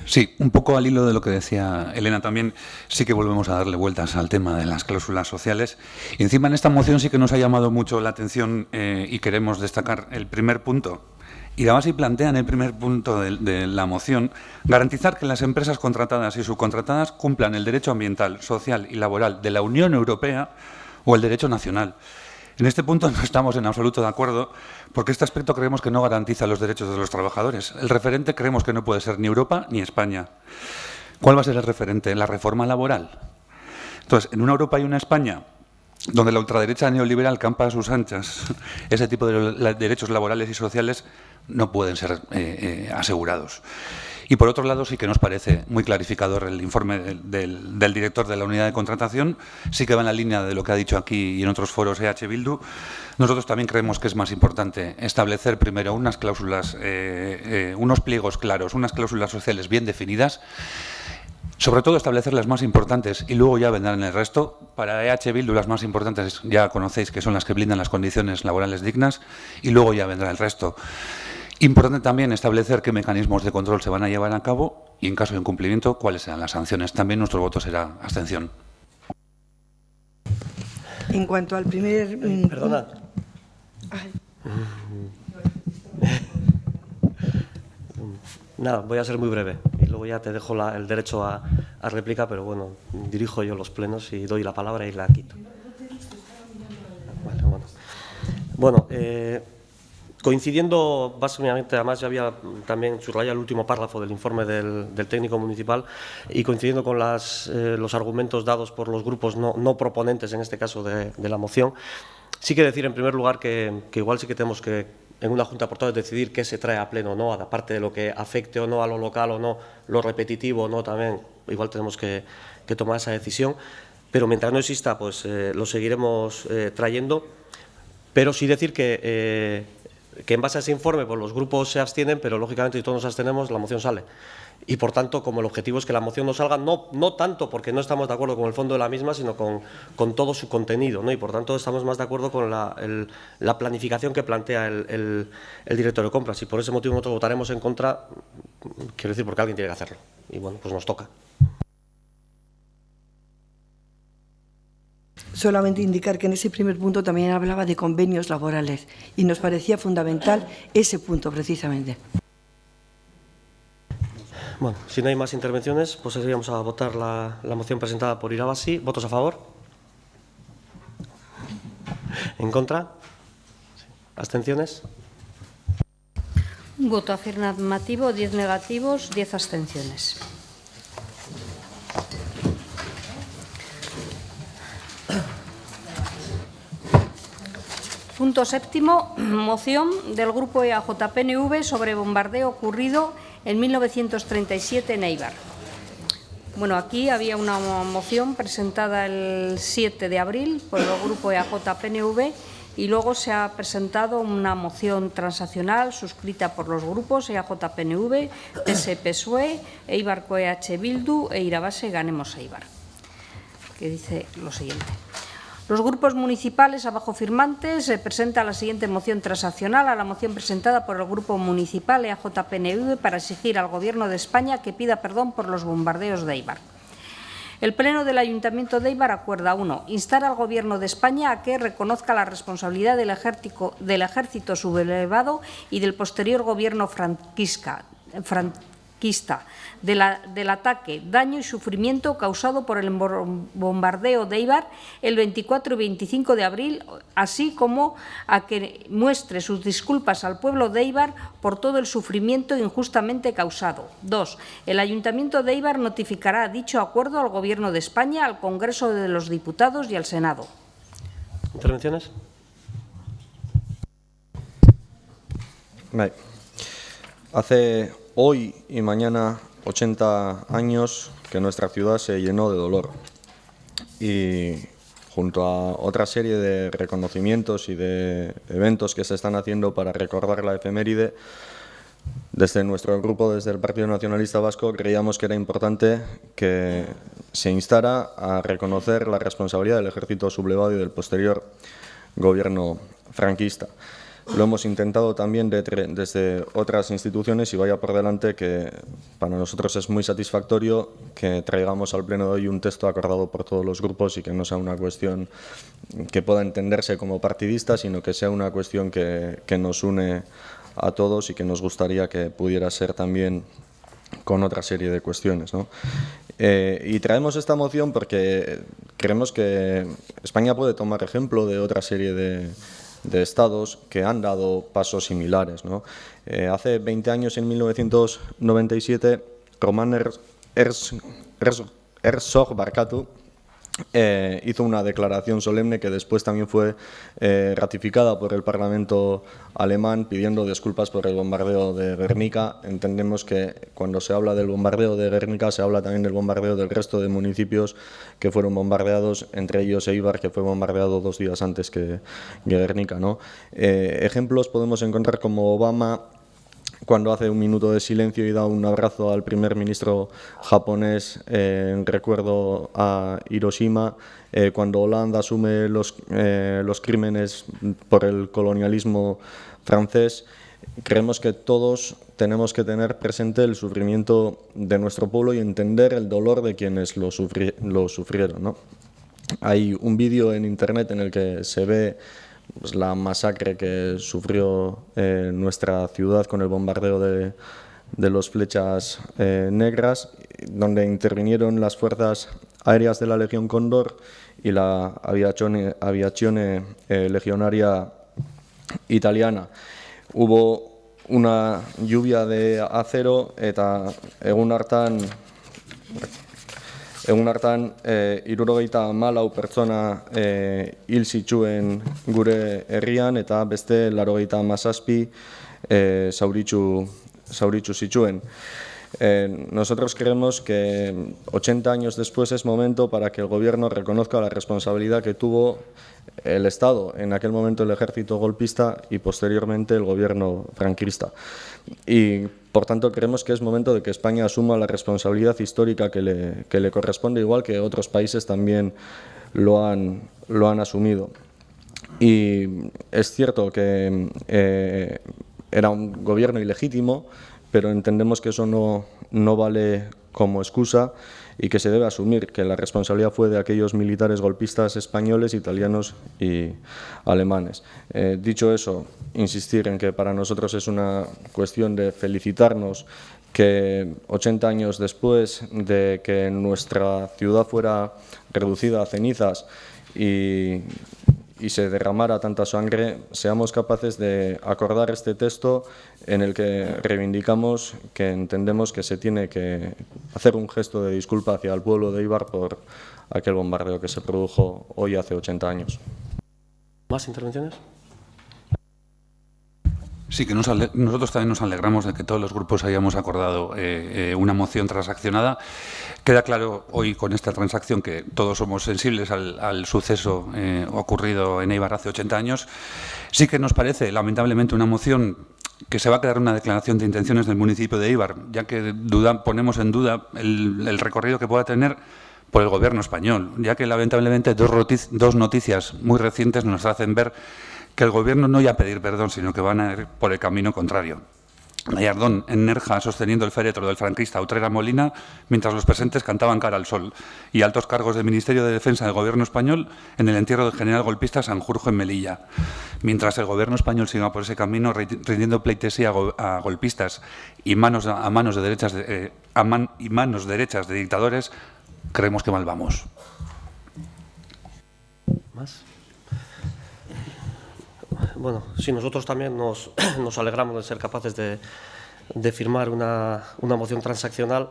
Sí, un poco al hilo de lo que decía Elena también, sí que volvemos a darle vueltas al tema de las cláusulas sociales. Y encima en esta moción sí que nos ha llamado mucho la atención y queremos destacar el primer punto. Y además y plantean el primer punto de la moción, garantizar que las empresas contratadas y subcontratadas cumplan el derecho ambiental, social y laboral de la Unión Europea o el derecho nacional. En este punto no estamos en absoluto de acuerdo porque este aspecto creemos que no garantiza los derechos de los trabajadores. El referente creemos que no puede ser ni Europa ni España. ¿Cuál va a ser el referente? La reforma laboral. Entonces, en una Europa y una España donde la ultraderecha neoliberal campa a sus anchas, ese tipo de derechos laborales y sociales no pueden ser asegurados. Y por otro lado, sí que nos parece muy clarificador el informe del director de la unidad de contratación, sí que va en la línea de lo que ha dicho aquí y en otros foros EH Bildu. Nosotros también creemos que es más importante establecer primero unas cláusulas, unos pliegos claros, unas cláusulas sociales bien definidas, sobre todo establecer las más importantes y luego ya vendrán el resto. Para EH Bildu las más importantes ya conocéis que son las que blindan las condiciones laborales dignas y luego ya vendrá el resto. Importante también establecer qué mecanismos de control se van a llevar a cabo y en caso de incumplimiento cuáles serán las sanciones. También nuestro voto será abstención. En cuanto al primer... Perdona. Nada, voy a ser muy breve y luego ya te dejo el derecho a réplica, pero bueno, dirijo yo los plenos y doy la palabra y la quito. Vale, bueno, coincidiendo básicamente, además ya había también subrayado el último párrafo del informe del técnico municipal y coincidiendo con los argumentos dados por los grupos no proponentes, en este caso de la moción, sí que decir en primer lugar que igual sí que tenemos que en una junta de portavoces decidir qué se trae a pleno o no, aparte de lo que afecte o no a lo local o no, lo repetitivo o no, también igual tenemos que tomar esa decisión, pero mientras no exista, pues lo seguiremos trayendo, pero sí decir que en base a ese informe pues los grupos se abstienen, pero lógicamente si todos nos abstenemos la moción sale. Y, por tanto, como el objetivo es que la moción no salga, no tanto porque no estamos de acuerdo con el fondo de la misma, sino con todo su contenido, ¿no? Y, por tanto, estamos más de acuerdo con la planificación que plantea el director de compras. Y por ese motivo nosotros votaremos en contra, quiero decir, porque alguien tiene que hacerlo. Y, bueno, pues nos toca. Solamente indicar que en ese primer punto también hablaba de convenios laborales y nos parecía fundamental ese punto precisamente. Bueno, si no hay más intervenciones, pues iríamos a votar la moción presentada por Irabasi. ¿Votos a favor? ¿En contra? ¿Abstenciones? Un voto afirmativo, 10 negativos, 10 abstenciones. Punto séptimo, moción del Grupo EAJ-PNV sobre bombardeo ocurrido en 1937 en Éibar. Bueno, aquí había una moción presentada el 7 de abril por el Grupo EAJ-PNV y luego se ha presentado una moción transaccional suscrita por los grupos EAJ-PNV, PS-PSOE, Eibar-EH Bildu e Irabase Ganemos Eibar, que dice lo siguiente. Los grupos municipales abajo firmantes presentan la siguiente moción transaccional a la moción presentada por el Grupo Municipal EAJ-PNV para exigir al Gobierno de España que pida perdón por los bombardeos de Éibar. El Pleno del Ayuntamiento de Éibar acuerda 1. Instar al Gobierno de España a que reconozca la responsabilidad del ejército sublevado y del posterior Gobierno franquista del ataque, daño y sufrimiento causado por el bombardeo de Éibar el 24 y 25 de abril, así como a que muestre sus disculpas al pueblo de Éibar por todo el sufrimiento injustamente causado. 2. El Ayuntamiento de Éibar notificará dicho acuerdo al Gobierno de España, al Congreso de los Diputados y al Senado. ¿Intervenciones? Vale. Hace hoy y mañana 80 años que nuestra ciudad se llenó de dolor y junto a otra serie de reconocimientos y de eventos que se están haciendo para recordar la efeméride, desde nuestro grupo, desde el Partido Nacionalista Vasco, creíamos que era importante que se instara a reconocer la responsabilidad del ejército sublevado y del posterior gobierno franquista. Lo hemos intentado también desde otras instituciones y vaya por delante que para nosotros es muy satisfactorio que traigamos al pleno de hoy un texto acordado por todos los grupos y que no sea una cuestión que pueda entenderse como partidista, sino que sea una cuestión que nos une a todos y que nos gustaría que pudiera ser también con otra serie de cuestiones, ¿no? Y traemos esta moción porque creemos que España puede tomar ejemplo de otra serie de estados que han dado pasos similares, ¿no? Hace 20 años, en 1997, Roman Herzog Barkatu hizo una declaración solemne que después también fue ratificada por el Parlamento alemán pidiendo disculpas por el bombardeo de Guernica. Entendemos que cuando se habla del bombardeo de Guernica se habla también del bombardeo del resto de municipios que fueron bombardeados, entre ellos Éibar, que fue bombardeado 2 días antes que Guernica, ¿no? Ejemplos podemos encontrar como Obama, cuando hace un minuto de silencio y da un abrazo al primer ministro japonés en recuerdo a Hiroshima, cuando Hollande asume los crímenes por el colonialismo francés. Creemos que todos tenemos que tener presente el sufrimiento de nuestro pueblo y entender el dolor de quienes lo sufrieron, ¿no? Hay un vídeo en internet en el que se ve pues la masacre que sufrió nuestra ciudad con el bombardeo de los Flechas Negras, donde intervinieron las fuerzas aéreas de la Legión Cóndor y la aviazione legionaria italiana. Hubo una lluvia de acero eta egun hartan 74 pertsona hil zituen gure herrian eta beste 87 zauritu zituen. Nosotros creemos que 80 años después es momento para que el Gobierno reconozca la responsabilidad que tuvo el Estado, en aquel momento el ejército golpista y posteriormente el Gobierno franquista. Y Por tanto, creemos que es momento de que España asuma la responsabilidad histórica que le corresponde, igual que otros países también lo han asumido. Y es cierto que era un gobierno ilegítimo, pero entendemos que eso no vale como excusa y que se debe asumir que la responsabilidad fue de aquellos militares golpistas españoles, italianos y alemanes. Dicho eso, insistir en que para nosotros es una cuestión de felicitarnos que 80 años después de que nuestra ciudad fuera reducida a cenizas y se derramara tanta sangre, seamos capaces de acordar este texto en el que reivindicamos que entendemos que se tiene que hacer un gesto de disculpa hacia el pueblo de Eibar por aquel bombardeo que se produjo hoy hace 80 años. ¿Más intervenciones? Sí, que nosotros también nos alegramos de que todos los grupos hayamos acordado una moción transaccionada. Queda claro hoy con esta transacción que todos somos sensibles al suceso ocurrido en Eibar hace 80 años. Sí que nos parece, lamentablemente, una moción que se va a quedar una declaración de intenciones del municipio de Eibar, ya que ponemos en duda el recorrido que pueda tener por el Gobierno español, ya que lamentablemente dos noticias muy recientes nos hacen ver que el Gobierno no ya a pedir perdón, sino que van a ir por el camino contrario. Gallardón en Nerja sosteniendo el féretro del franquista Utrera Molina, mientras los presentes cantaban Cara al Sol, y altos cargos del Ministerio de Defensa del Gobierno español en el entierro del general golpista Sanjurjo en Melilla. Mientras el Gobierno español siga por ese camino rindiendo pleitesía a golpistas y manos derechas de dictadores, creemos que mal vamos. ¿Más? Bueno, sí, nosotros también nos alegramos de ser capaces de firmar una moción transaccional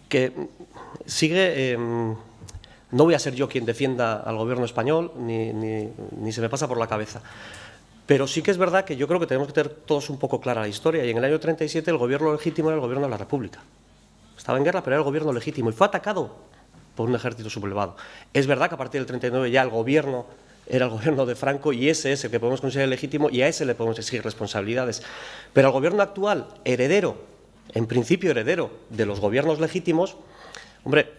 que sigue. No voy a ser yo quien defienda al Gobierno español, ni se me pasa por la cabeza. Pero sí que es verdad que yo creo que tenemos que tener todos un poco clara la historia. Y en el año 37 el Gobierno legítimo era el Gobierno de la República. Estaba en guerra, pero era el Gobierno legítimo y fue atacado por un ejército sublevado. Es verdad que a partir del 39 ya el Gobierno era el Gobierno de Franco y ese es el que podemos considerar legítimo y a ese le podemos exigir responsabilidades. Pero al Gobierno actual, en principio heredero de los gobiernos legítimos, hombre,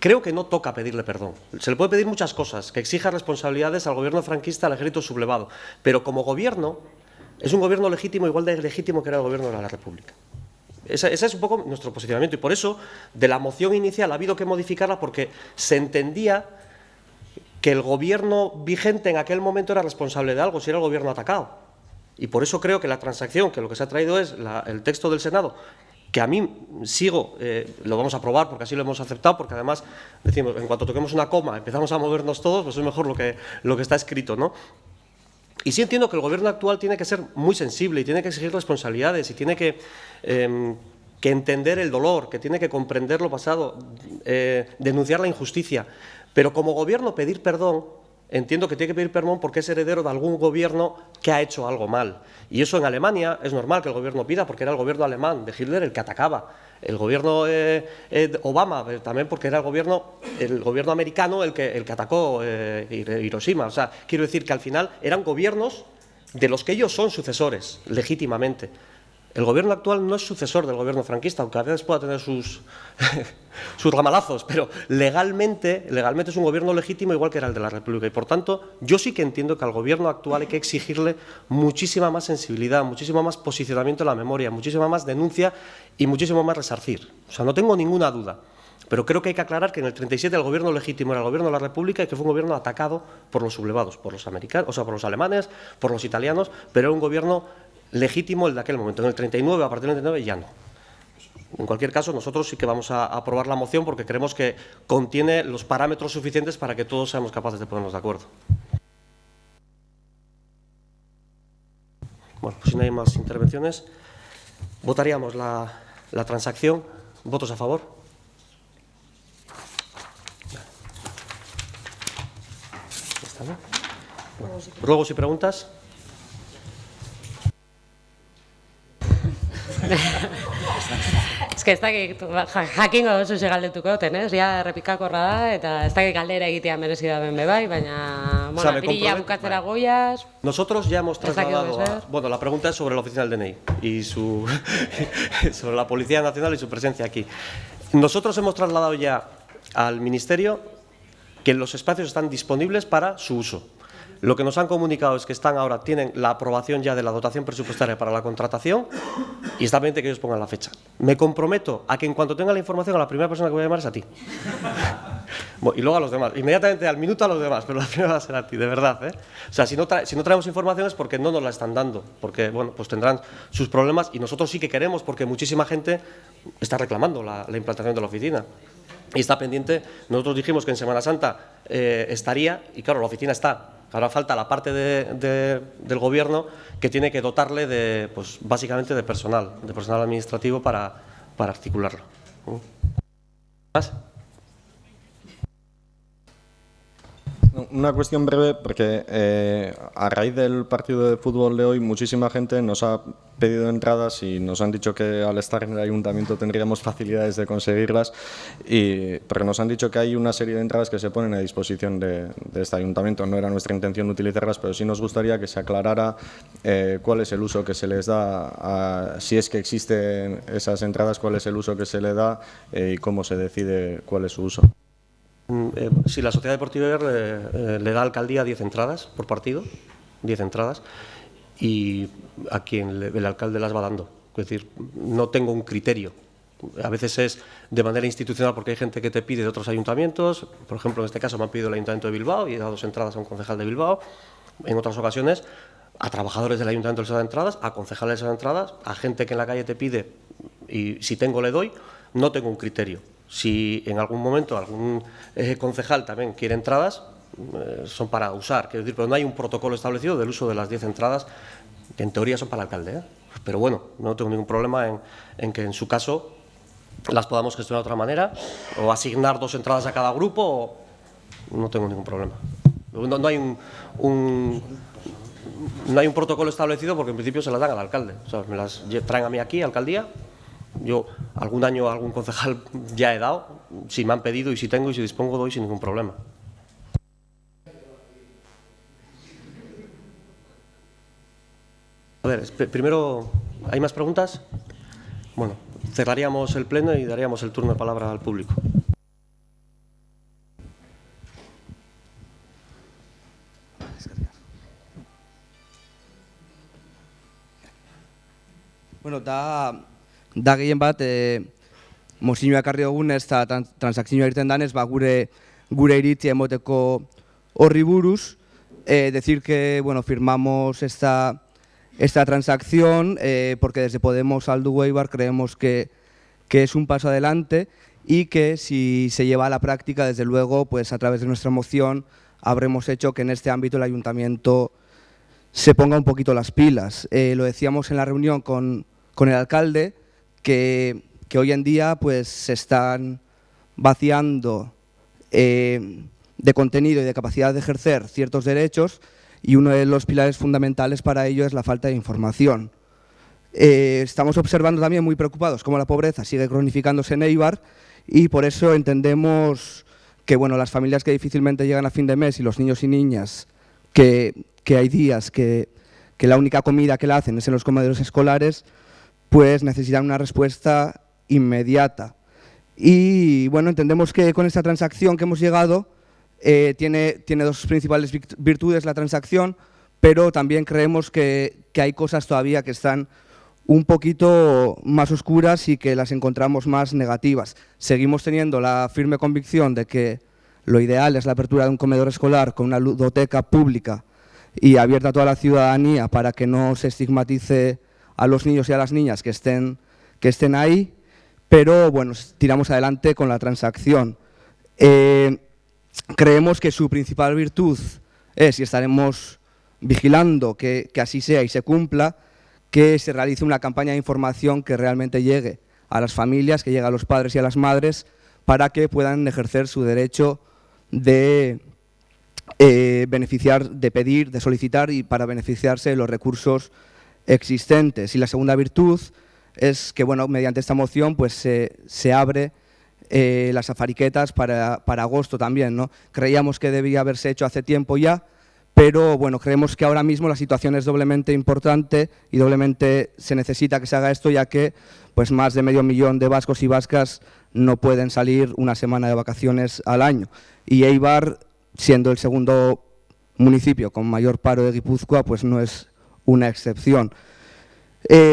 creo que no toca pedirle perdón. Se le puede pedir muchas cosas, que exija responsabilidades al Gobierno franquista, al ejército sublevado, pero como Gobierno es un Gobierno legítimo igual de legítimo que era el Gobierno de la República. Ese es un poco nuestro posicionamiento y por eso de la moción inicial ha habido que modificarla porque se entendía que el Gobierno vigente en aquel momento era responsable de algo, si era el Gobierno atacado. Y por eso creo que la transacción, que lo que se ha traído es el texto del Senado, que a mí lo vamos a aprobar porque así lo hemos aceptado, porque además decimos, en cuanto toquemos una coma, empezamos a movernos todos, pues es mejor lo que está escrito, ¿no? Y sí entiendo que el Gobierno actual tiene que ser muy sensible y tiene que exigir responsabilidades y tiene que entender el dolor, que tiene que comprender lo pasado, denunciar la injusticia. Pero como Gobierno pedir perdón, entiendo que tiene que pedir perdón porque es heredero de algún gobierno que ha hecho algo mal. Y eso en Alemania es normal que el Gobierno pida porque era el Gobierno alemán de Hitler el que atacaba. El Gobierno Obama también porque era el gobierno americano el que atacó Hiroshima. O sea, quiero decir que al final eran gobiernos de los que ellos son sucesores, legítimamente. El Gobierno actual no es sucesor del Gobierno franquista, aunque a veces pueda tener sus ramalazos, pero legalmente es un Gobierno legítimo igual que era el de la República. Y, por tanto, yo sí que entiendo que al Gobierno actual hay que exigirle muchísima más sensibilidad, muchísimo más posicionamiento en la memoria, muchísima más denuncia y muchísimo más resarcir. O sea, no tengo ninguna duda. Pero creo que hay que aclarar que en el 37 el Gobierno legítimo era el Gobierno de la República y que fue un Gobierno atacado por los sublevados, por los americanos, o sea, por los alemanes, por los italianos, pero era un Gobierno legítimo el de aquel momento. En el 39, a partir del 39 ya no. En cualquier caso, nosotros sí que vamos a aprobar la moción porque creemos que contiene los parámetros suficientes para que todos seamos capaces de ponernos de acuerdo. Bueno, pues si no hay más intervenciones, votaríamos la transacción. ¿Votos a favor? Ya está, ¿no? Bueno, ruegos y preguntas. Ez que ez dakit, jakingo dozu ze galdetuko ten, ez? Ja, errepikakorra da, eta ez dakit galdera egitea merezi da ben bebai, baina, bueno, apirila bukatzera goiaz... Nosotros ya hemos trasladado... Bueno, la pregunta es sobre la oficina del DNI y sobre la Policía Nacional y su presencia aquí. Nosotros hemos trasladado ya al Ministerio que los espacios están disponibles para su uso. Lo que nos han comunicado es que tienen la aprobación ya de la dotación presupuestaria para la contratación y está pendiente que ellos pongan la fecha. Me comprometo a que en cuanto tenga la información, a la primera persona que voy a llamar es a ti. Bueno, y luego a los demás, inmediatamente al minuto a los demás, pero la primera va a ser a ti, de verdad, ¿eh? O sea, si no traemos información es porque no nos la están dando, porque, bueno, pues tendrán sus problemas y nosotros sí que queremos, porque muchísima gente está reclamando la implantación de la oficina. Y está pendiente, nosotros dijimos que en Semana Santa estaría, y claro, la oficina está. Ahora falta la parte del Gobierno que tiene que dotarle de, pues, básicamente de personal administrativo para articularlo. ¿Más? Una cuestión breve, porque a raíz del partido de fútbol de hoy muchísima gente nos ha pedido entradas y nos han dicho que al estar en el ayuntamiento tendríamos facilidades de conseguirlas, pero nos han dicho que hay una serie de entradas que se ponen a disposición de este ayuntamiento. No era nuestra intención utilizarlas, pero sí nos gustaría que se aclarara cuál es el uso que se les da, si es que existen esas entradas, cuál es el uso que se le da y cómo se decide cuál es su uso. Sí, la Sociedad Deportiva Eibar le da a alcaldía 10 entradas por partido, 10 entradas, y a quien el alcalde las va dando. Es decir, no tengo un criterio. A veces es de manera institucional porque hay gente que te pide de otros ayuntamientos. Por ejemplo, en este caso me han pedido el Ayuntamiento de Bilbao y he dado 2 entradas a un concejal de Bilbao. En otras ocasiones, a trabajadores del Ayuntamiento les he dado entradas, a concejales les he dado entradas, a gente que en la calle te pide y si tengo le doy. No tengo un criterio. Si en algún momento algún concejal también quiere entradas, son para usar, quiero decir, pero no hay un protocolo establecido del uso de las 10 entradas, que en teoría son para el alcalde, ¿eh? Pero bueno, no tengo ningún problema en que en su caso las podamos gestionar de otra manera, o asignar 2 entradas a cada grupo, no tengo ningún problema. No hay un protocolo establecido porque en principio se las dan al alcalde, o sea, me las traen a mí aquí, alcaldía. Yo algún año a algún concejal ya he dado, si me han pedido y si tengo y si dispongo doy sin ningún problema. A ver, primero, ¿hay más preguntas? Bueno, cerraríamos el pleno y daríamos el turno de palabra al público. Bueno, da gehien bat, mozioa ekarri dugun ez da transakzioa irten danez, gure iritzia emoteko horri buruz. Decir que bueno, firmamos esta transacción porque desde Podemos al Dugo Eibar creemos que es un paso adelante y que si se lleva a la práctica, desde luego, pues a través de nuestra moción habremos hecho que en este ámbito el ayuntamiento se ponga un poquito las pilas. Lo decíamos en la reunión con el alcalde, que hoy en día pues se están vaciando de contenido y de capacidad de ejercer ciertos derechos, y uno de los pilares fundamentales para ello es la falta de información. Estamos observando también muy preocupados cómo la pobreza sigue cronificándose en Eibar, y por eso entendemos que bueno, las familias que difícilmente llegan a fin de mes y los niños y niñas que hay días que la única comida que la hacen es en los comedores escolares, pues necesitan una respuesta inmediata. Y bueno, entendemos que con esta transacción que hemos llegado tiene 2 principales virtudes la transacción, pero también creemos que hay cosas todavía que están un poquito más oscuras y que las encontramos más negativas. Seguimos teniendo la firme convicción de que lo ideal es la apertura de un comedor escolar con una ludoteca pública y abierta a toda la ciudadanía para que no se estigmatice a los niños y a las niñas que estén ahí, pero bueno, tiramos adelante con la transacción. Creemos que su principal virtud es, y estaremos vigilando que así sea y se cumpla, que se realice una campaña de información que realmente llegue a las familias, que llegue a los padres y a las madres, para que puedan ejercer su derecho de beneficiar, de pedir, de solicitar y para beneficiarse de los recursos existentes. Y la segunda virtud es que, bueno, mediante esta moción pues, se abre las afariquetas para agosto también, ¿no? Creíamos que debía haberse hecho hace tiempo ya, pero bueno, creemos que ahora mismo la situación es doblemente importante y doblemente se necesita que se haga esto, ya que pues, más de 500.000 de vascos y vascas no pueden salir una semana de vacaciones al año. Y Eibar, siendo el segundo municipio con mayor paro de Guipúzcoa, pues no es una excepción.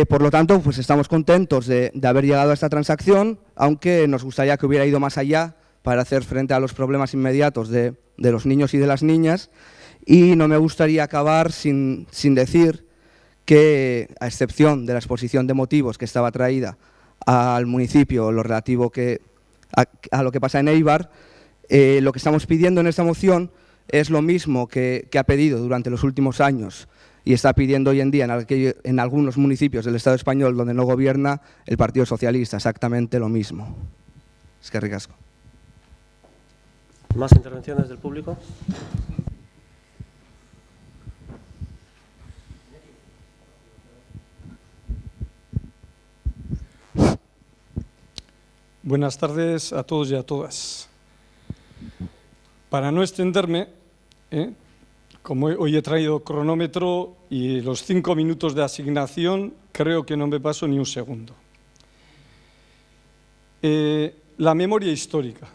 Por lo tanto, pues estamos contentos de haber llegado a esta transacción, aunque nos gustaría que hubiera ido más allá para hacer frente a los problemas inmediatos de los niños y de las niñas. Y no me gustaría acabar sin decir que, a excepción de la exposición de motivos que estaba traída al municipio, lo relativo a lo que pasa en Eibar, lo que estamos pidiendo en esta moción es lo mismo que ha pedido durante los últimos años y está pidiendo hoy en día en algunos municipios del Estado español donde no gobierna el Partido Socialista, exactamente lo mismo. Es que ricasco. ¿Más intervenciones del público? Buenas tardes a todos y a todas. Para no extenderme, como hoy he traído cronómetro y los 5 minutos de asignación, creo que no me paso ni un segundo. La memoria histórica,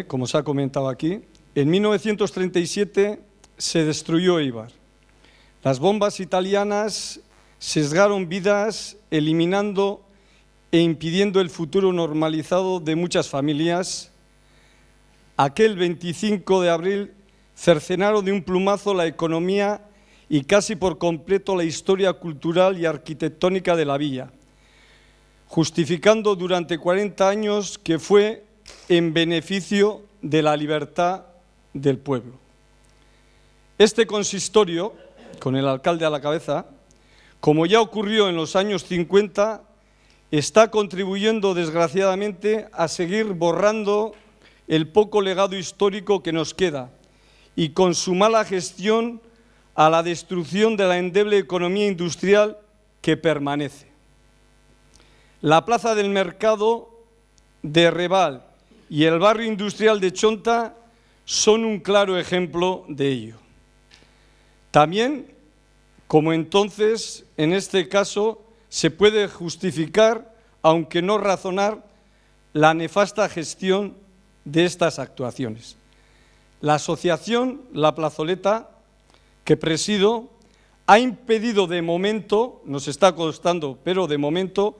como se ha comentado aquí, en 1937 se destruyó Eibar. Las bombas italianas sesgaron vidas, eliminando e impidiendo el futuro normalizado de muchas familias. Aquel 25 de abril cercenaron de un plumazo la economía y casi por completo la historia cultural y arquitectónica de la villa, justificando durante 40 años que fue en beneficio de la libertad del pueblo. Este consistorio, con el alcalde a la cabeza, como ya ocurrió en los años 50, está contribuyendo desgraciadamente a seguir borrando el poco legado histórico que nos queda y con su mala gestión a la destrucción de la endeble economía industrial que permanece. La plaza del mercado de Reval y el barrio industrial de Chonta son un claro ejemplo de ello. También, como entonces, en este caso, se puede justificar, aunque no razonar, la nefasta gestión de estas actuaciones. La asociación La Plazoleta, que presido, ha impedido de momento, nos está costando, pero de momento,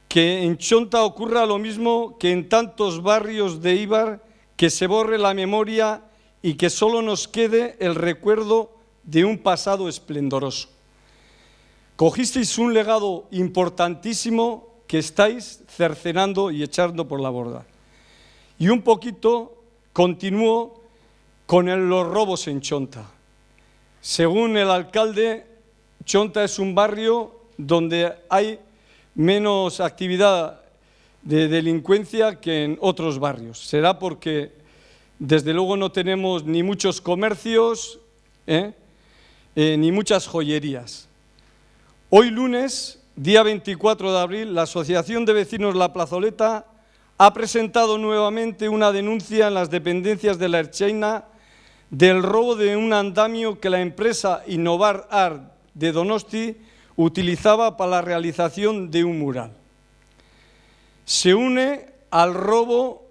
que en Chonta ocurra lo mismo que en tantos barrios de Eibar, que se borre la memoria y que solo nos quede el recuerdo de un pasado esplendoroso. Cogisteis un legado importantísimo que estáis cercenando y echando por la borda. Y un poquito continúo con los robos en Chonta. Según el alcalde, Chonta es un barrio donde hay menos actividad de delincuencia que en otros barrios. Será porque, desde luego, no tenemos ni muchos comercios, ni muchas joyerías. Hoy lunes, día 24 de abril, la Asociación de Vecinos La Plazoleta ha presentado nuevamente una denuncia en las dependencias de la Ertzaintza del robo de un andamio que la empresa Innovar Art de Donosti utilizaba para la realización de un mural. Se une al robo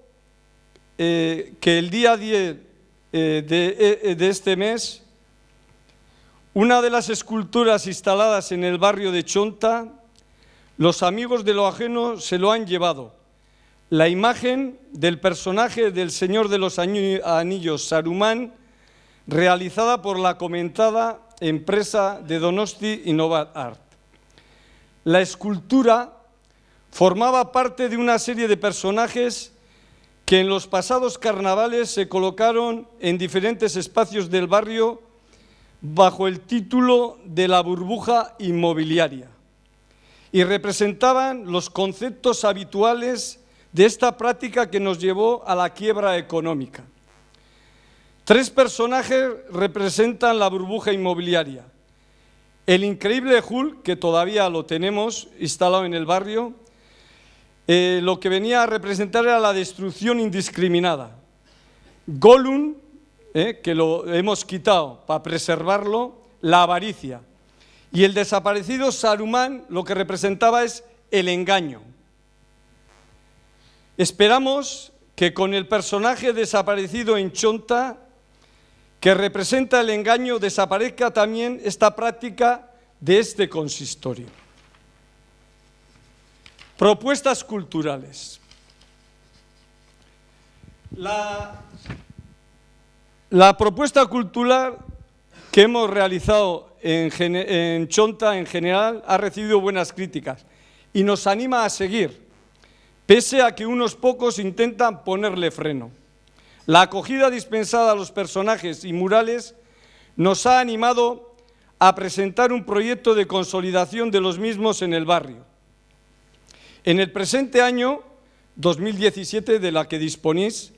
que el día 10 de este mes, una de las esculturas instaladas en el barrio de Chonta, los amigos de lo ajeno se lo han llevado. La imagen del personaje del Señor de los Anillos, Saruman, realizada por la comentada empresa de Donosti Innovar Art. La escultura formaba parte de una serie de personajes que en los pasados carnavales se colocaron en diferentes espacios del barrio bajo el título de la burbuja inmobiliaria y representaban los conceptos habituales de esta práctica que nos llevó a la quiebra económica. 3 personajes representan la burbuja inmobiliaria. El increíble Hulk, que todavía lo tenemos instalado en el barrio, lo que venía a representar era la destrucción indiscriminada. Gollum, que lo hemos quitado para preservarlo, la avaricia. Y el desaparecido Saruman lo que representaba es el engaño. Esperamos que con el personaje desaparecido en Chonta, que representa el engaño, desaparezca también esta práctica de este consistorio. Propuestas culturales. La propuesta cultural que hemos realizado en Chonta en general ha recibido buenas críticas y nos anima a seguir, pese a que unos pocos intentan ponerle freno. La acogida dispensada a los personajes y murales nos ha animado a presentar un proyecto de consolidación de los mismos en el barrio. En el presente año 2017, de la que disponís,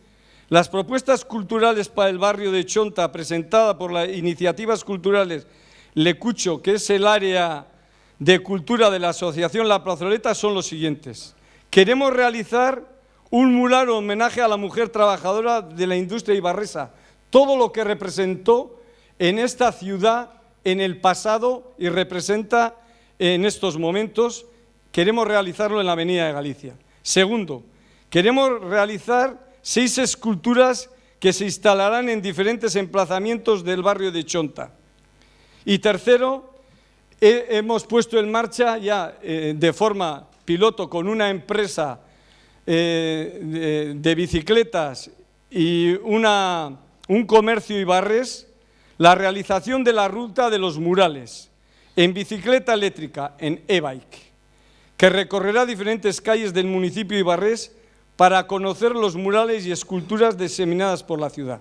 las propuestas culturales para el barrio de Chonta, presentada por las Iniciativas Culturales Lecucho, que es el área de cultura de la Asociación La Plazoleta, son los siguientes. Queremos realizar un mural homenaje a la mujer trabajadora de la industria ibarresa, todo lo que representó en esta ciudad en el pasado y representa en estos momentos. Queremos realizarlo en la Avenida de Galicia. Segundo, queremos realizar 6 esculturas que se instalarán en diferentes emplazamientos del barrio de Chonta. Y tercero, hemos puesto en marcha ya de forma piloto con una empresa de bicicletas y un comercio ibarrés, la realización de la ruta de los murales en bicicleta eléctrica, en e-bike, que recorrerá diferentes calles del municipio ibarrés para conocer los murales y esculturas diseminadas por la ciudad.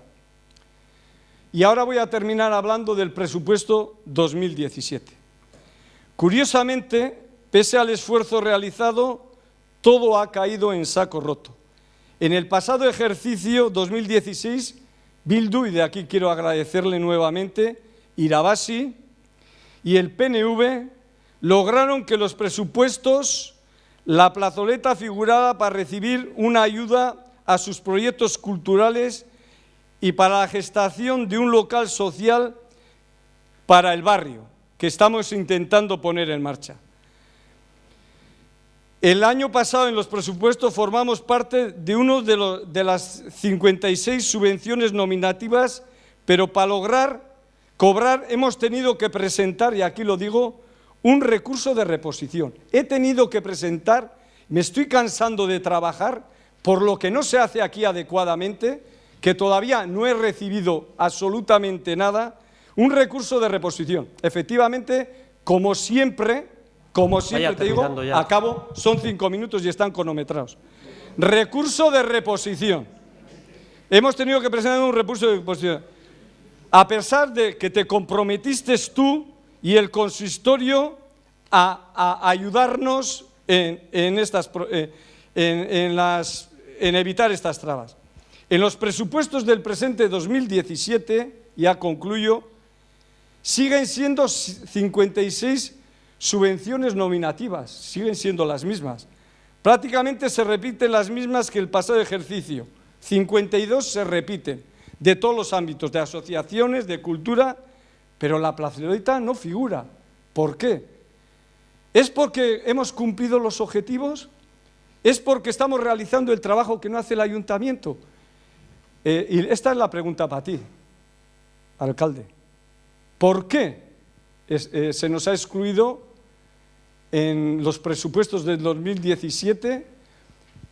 Y ahora voy a terminar hablando del presupuesto 2017. Curiosamente, pese al esfuerzo realizado, todo ha caído en saco roto. En el pasado ejercicio 2016, Bildu, y de aquí quiero agradecerle nuevamente, Irabasi y el PNV lograron que los presupuestos, la plazoleta figurara para recibir una ayuda a sus proyectos culturales y para la gestación de un local social para el barrio, que estamos intentando poner en marcha. El año pasado en los presupuestos formamos parte de uno de las 56 subvenciones nominativas, pero para lograr cobrar hemos tenido que presentar, y aquí lo digo, un recurso de reposición. He tenido que presentar, me estoy cansando de trabajar por lo que no se hace aquí adecuadamente, que todavía no he recibido absolutamente nada, un recurso de reposición. Efectivamente, como siempre te digo, acabo, son 5 minutos y están cronometrados. Recurso de reposición. Hemos tenido que presentar un recurso de reposición. A pesar de que te comprometiste tú y el consistorio a ayudarnos en evitar estas trabas. En los presupuestos del presente 2017, ya concluyo, siguen siendo 56 subvenciones nominativas, siguen siendo las mismas. Prácticamente se repiten las mismas que el pasado ejercicio. 52 se repiten, de todos los ámbitos, de asociaciones, de cultura, pero la plazoleta no figura. ¿Por qué? ¿Es porque hemos cumplido los objetivos? ¿Es porque estamos realizando el trabajo que no hace el ayuntamiento? Y esta es la pregunta para ti, alcalde. ¿Por qué se nos ha excluido en los presupuestos del 2017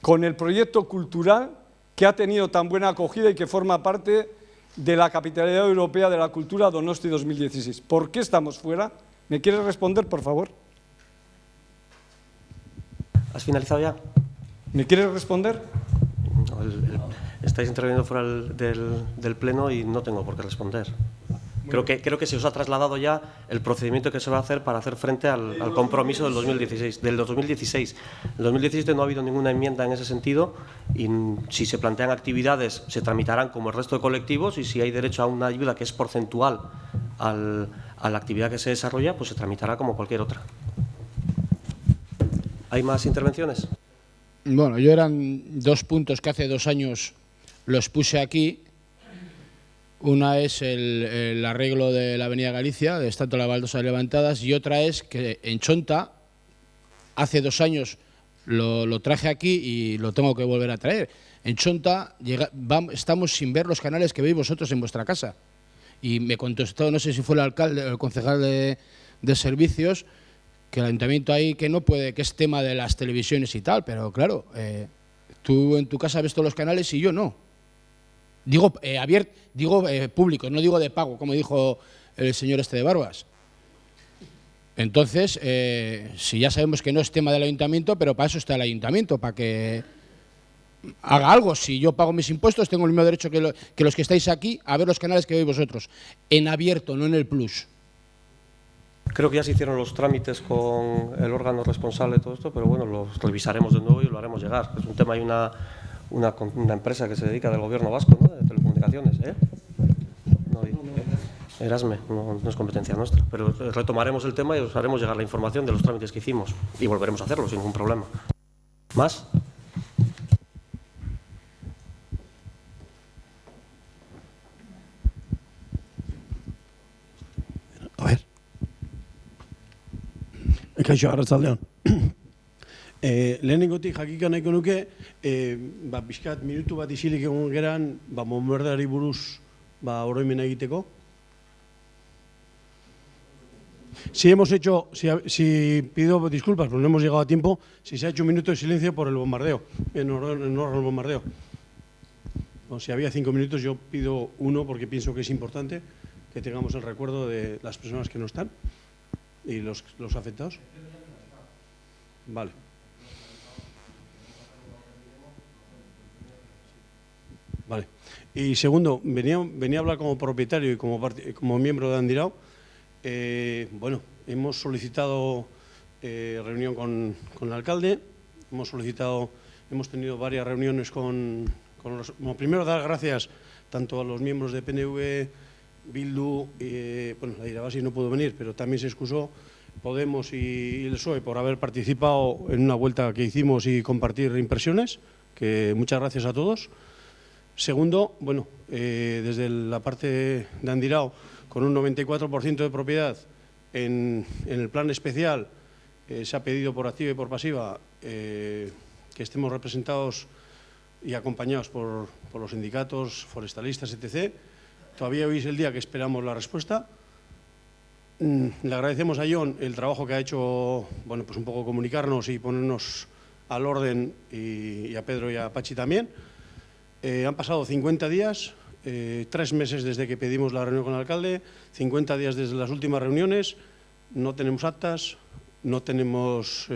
con el proyecto cultural que ha tenido tan buena acogida y que forma parte de la Capitalidad Europea de la Cultura Donosti 2016? ¿Por qué estamos fuera? ¿Me quieres responder, por favor? ¿Has finalizado ya? ¿Me quieres responder? No, estáis interviniendo fuera del Pleno y no tengo por qué responder. Creo que se os ha trasladado ya el procedimiento que se va a hacer para hacer frente al compromiso del 2016. En el 2017 no ha habido ninguna enmienda en ese sentido y si se plantean actividades se tramitarán como el resto de colectivos y si hay derecho a una ayuda que es porcentual a a la actividad que se desarrolla, pues se tramitará como cualquier otra. ¿Hay más intervenciones? Bueno, yo eran 2 puntos que hace 2 años los puse aquí. Una es el arreglo de la Avenida Galicia, de tanto las baldosas levantadas, y otra es que en Chonta, hace 2 años lo traje aquí y lo tengo que volver a traer. En Chonta estamos sin ver los canales que veis vosotros en vuestra casa. Y me contestó, no sé si fue el alcalde o el concejal de servicios, que el ayuntamiento ahí que no puede, que es tema de las televisiones y tal, pero claro, tú en tu casa ves todos los canales y yo no. Digo público, no digo de pago, como dijo el señor este de Barbas. Entonces, si ya sabemos que no es tema del ayuntamiento, pero para eso está el ayuntamiento, para que haga algo. Si yo pago mis impuestos, tengo el mismo derecho que los que estáis aquí a ver los canales que veis vosotros, en abierto, no en el plus. Creo que ya se hicieron los trámites con el órgano responsable de todo esto, pero bueno, los revisaremos de nuevo y lo haremos llegar. Es un tema, hay una empresa que se dedica del gobierno vasco, ¿no?, de telecomunicaciones, Erasme, no es competencia nuestra, pero retomaremos el tema y os haremos llegar la información de los trámites que hicimos y volveremos a hacerlo sin ningún problema. ¿Más? A ver. Kaixo, arratsaldeon. Lehenengotik jakika nahiko nuke, pixkat minutu bat isilik egon geran, bombardari buruz oroimena egiteko. Si pido disculpas, pero no hemos llegado a tiempo, si se ha hecho un minuto de silencio por el bombardeo, en honor al bombardeo. O si había 5 minutos, yo pido 1 porque pienso que es importante que tengamos el recuerdo de las personas que no están y los afectados. Vale. Vale. Y segundo, venía a hablar como propietario y como miembro de Andirao. Bueno, hemos solicitado reunión con el alcalde, hemos tenido varias reuniones con los... Bueno, primero dar gracias tanto a los miembros de PNV, Bildu, bueno, la Irabasi no pudo venir, pero también se excusó, Podemos y el PSOE por haber participado en una vuelta que hicimos y compartir impresiones, que muchas gracias a todos. Segundo, bueno, desde la parte de Andirao, con un 94% de propiedad en el plan especial, se ha pedido por activa y por pasiva que estemos representados y acompañados por los sindicatos, forestalistas, etc. Todavía hoy es el día que esperamos la respuesta. Le agradecemos a John el trabajo que ha hecho, bueno, pues un poco comunicarnos y ponernos al orden, y a Pedro y a Pachi también. Han pasado 50 días, 3 meses desde que pedimos la reunión con el alcalde, 50 días desde las últimas reuniones, no tenemos actas, no tenemos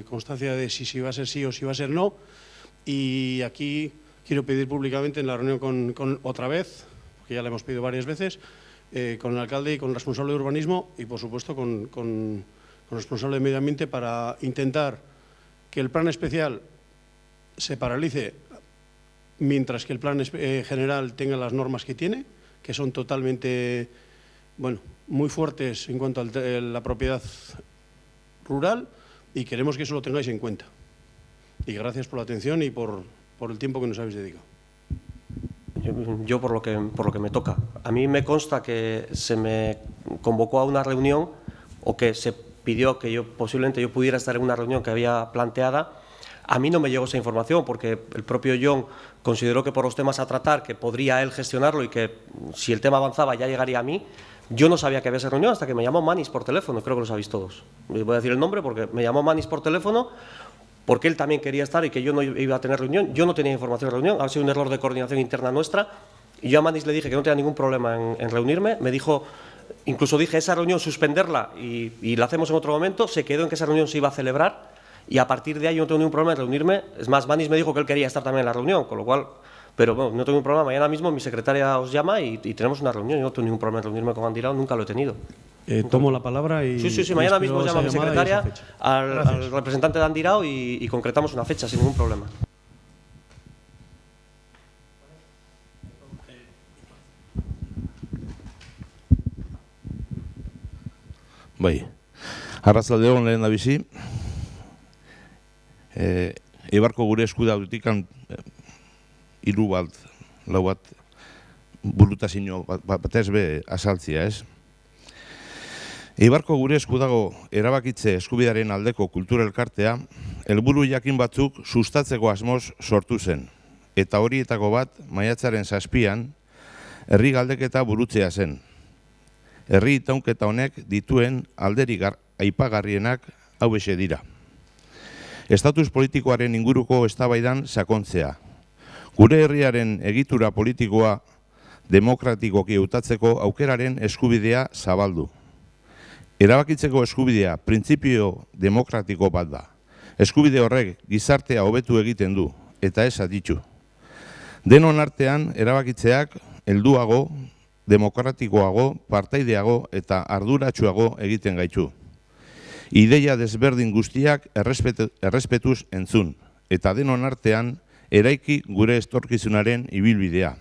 constancia de si va a ser sí o si va a ser no, y aquí quiero pedir públicamente en la reunión con otra vez, porque ya la hemos pedido varias veces, con el alcalde y con el responsable de urbanismo y, por supuesto, con el responsable de medio ambiente, para intentar que el plan especial se paralice mientras que el plan general tenga las normas que tiene, que son totalmente, bueno, muy fuertes en cuanto a la propiedad rural, y queremos que eso lo tengáis en cuenta. Y gracias por la atención y por el tiempo que nos habéis dedicado. Yo por lo que me toca. A mí me consta que se me convocó a una reunión, o que se pidió que posiblemente yo pudiera estar en una reunión que había planteada. A mí no me llegó esa información porque el propio John consideró que por los temas a tratar, que podría él gestionarlo y que si el tema avanzaba ya llegaría a mí. Yo no sabía que había esa reunión hasta que me llamó Manis por teléfono, creo que lo sabéis todos. Voy a decir el nombre porque me llamó Manis por teléfono, porque él también quería estar y que yo no iba a tener reunión. Yo no tenía información de reunión, ha sido un error de coordinación interna nuestra, y yo a Manis le dije que no tenía ningún problema en reunirme. Me dijo, incluso dije esa reunión suspenderla y la hacemos en otro momento. Se quedó en que esa reunión se iba a celebrar y a partir de ahí yo no tengo ningún problema en reunirme. Es más, Manis me dijo que él quería estar también en la reunión, con lo cual, pero bueno, no tengo ningún problema. Mañana mismo mi secretaria os llama y tenemos una reunión. Yo no tengo ningún problema en reunirme con Andirao, nunca lo he tenido. Tomo la palabra y... Sí, mañana mismo llama mi secretaria al representante de Andirao y concretamos una fecha sin ningún problema. Bai, arratzalde hon lehen da bizi. Eibarko gure esku dautikan hiru bat, lau bat, burutazio batez be azaltzia, ez? Eibarko gure esku dago erabakitze eskubidearen aldeko kultura elkartea, helburu jakin batzuk sustatzeko asmoz sortu zen, eta horietako bat maiatzaren 7an herri galdeketa burutzea zen. Herri itaunketa honek dituen alderik aipagarrienak hauexe dira. Estatus politikoaren inguruko eztabaidan sakontzea. Gure herriaren egitura politikoa demokratikoki hautatzeko aukeraren eskubidea zabaldu. Erabakitzeko eskubidea printzipio demokratiko bat da. Eskubide horrek gizartea hobetu egiten du, eta ez aditu. Denon artean erabakitzeak helduago, demokratikoago, partaideago eta arduratsuago egiten gaitu. Ideia desberdin guztiak errespetuz entzun, eta denon artean eraiki gure etorkizunaren ibilbidea.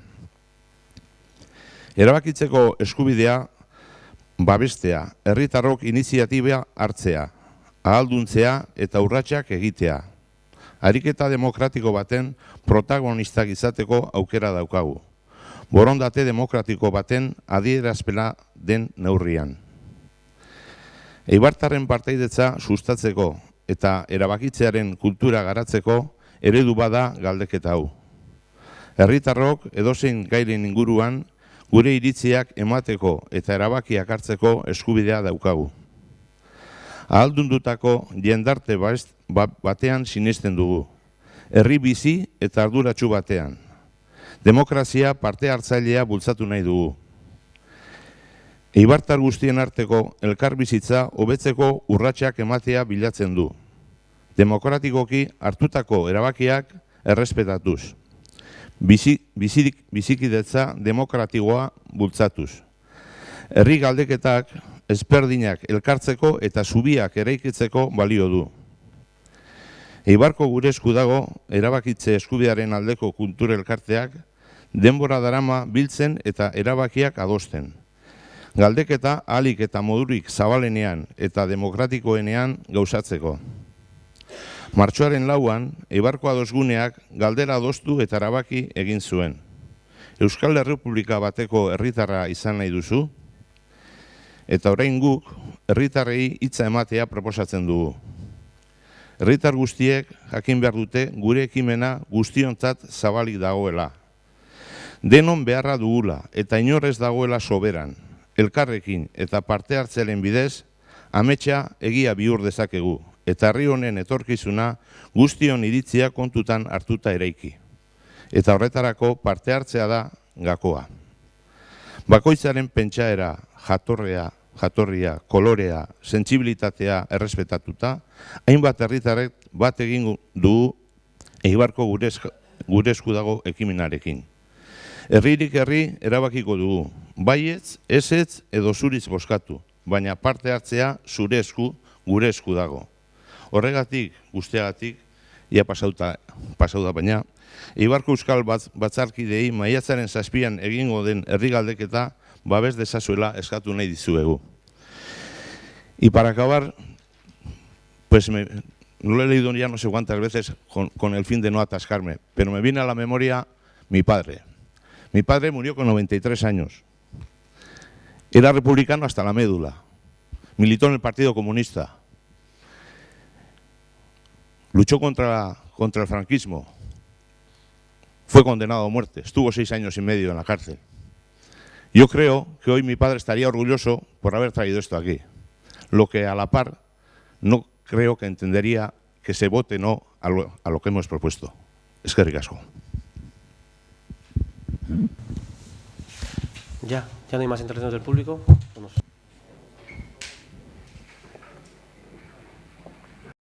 Erabakitzeko eskubidea babestea, herritarrok iniziatiba hartzea, ahalduntzea eta urratsak egitea. Ariketa demokratiko baten protagonistak izateko aukera daukagu. Borondate demokratiko baten adierazpena den neurrian. Eibartarren partaidetza sustatzeko eta erabakitzearen kultura garatzeko eredu bada galdeketa hau. Herritarrok edozein gairen inguruan gure iritziak emateko eta erabakiak hartzeko eskubidea daukagu. Ahaldundutako jendarte batean sinesten dugu. Herri bizi eta arduratsu batean. Demokrazia parte hartzailea bultzatu nahi dugu. Eibartar guztien arteko elkarbizitza hobetzeko urratsak ematea bilatzen du. Demokratikoki hartutako erabakiak errespetatuz. Bizikidetza demokratikoa bultzatuz. Herri galdeketak ezberdinak elkartzeko eta zubiak eraikitzeko balio du. Eibarko gure esku dago erabakitze eskubidearen aldeko kultura elkarteak denbora darama biltzen eta erabakiak adosten. Galdeketa ahalik eta modurik zabalenean eta demokratikoenean gauzatzeko. Martxoaren 4an, Eibarko adosguneak galdera adostu eta erabaki egin zuen. Euskal Errepublika bateko herritarra izan nahi duzu, eta orain guk herritarrei hitza ematea proposatzen dugu. Herritar guztiek jakin behar dute gure ekimena guztiontzat zabalik dagoela. Denon beharra dugula eta inor ez dagoela soberan. Elkarrekin eta parte hartzearen bidez, ametsa egia bihur dezakegu, eta herri honen etorkizuna guztion iritzia kontutan hartuta eraiki. Eta horretarako parte hartzea da gakoa. Bakoitzaren pentsaera, jatorria, kolorea, sentsibilitatea errespetatuta, hainbat herritarrek bat egin du Eibarko gure esku dago ekimenarekin. Herririk herri erabakiko dugu, baietz, ezetz edo zuriz bozkatu, baina parte hartzea zure esku, gure esku dago. Horregatik, guztiagatik, ia pasau da baina, Eibarko Euskal Batzarkidei maiatzaren 7an egingo den herri galdeketa babes dezazuela eskatu nahi dizuegu. Y para acabar, pues lo he leído ya no sé cuántas veces con el fin de no atascarme, pero me viene a la memoria mi padre. Mi padre murió con 93 años. Era republicano hasta la médula. Militó en el Partido Comunista. Luchó contra el franquismo. Fue condenado a muerte. Estuvo 6 años y medio en la cárcel. Yo creo que hoy mi padre estaría orgulloso por haber traído esto aquí. Lo que a la par no creo que entendería que se vote no a lo que hemos propuesto. Eskerrik asko. Ya no hay más intervenciones del público. Vamos.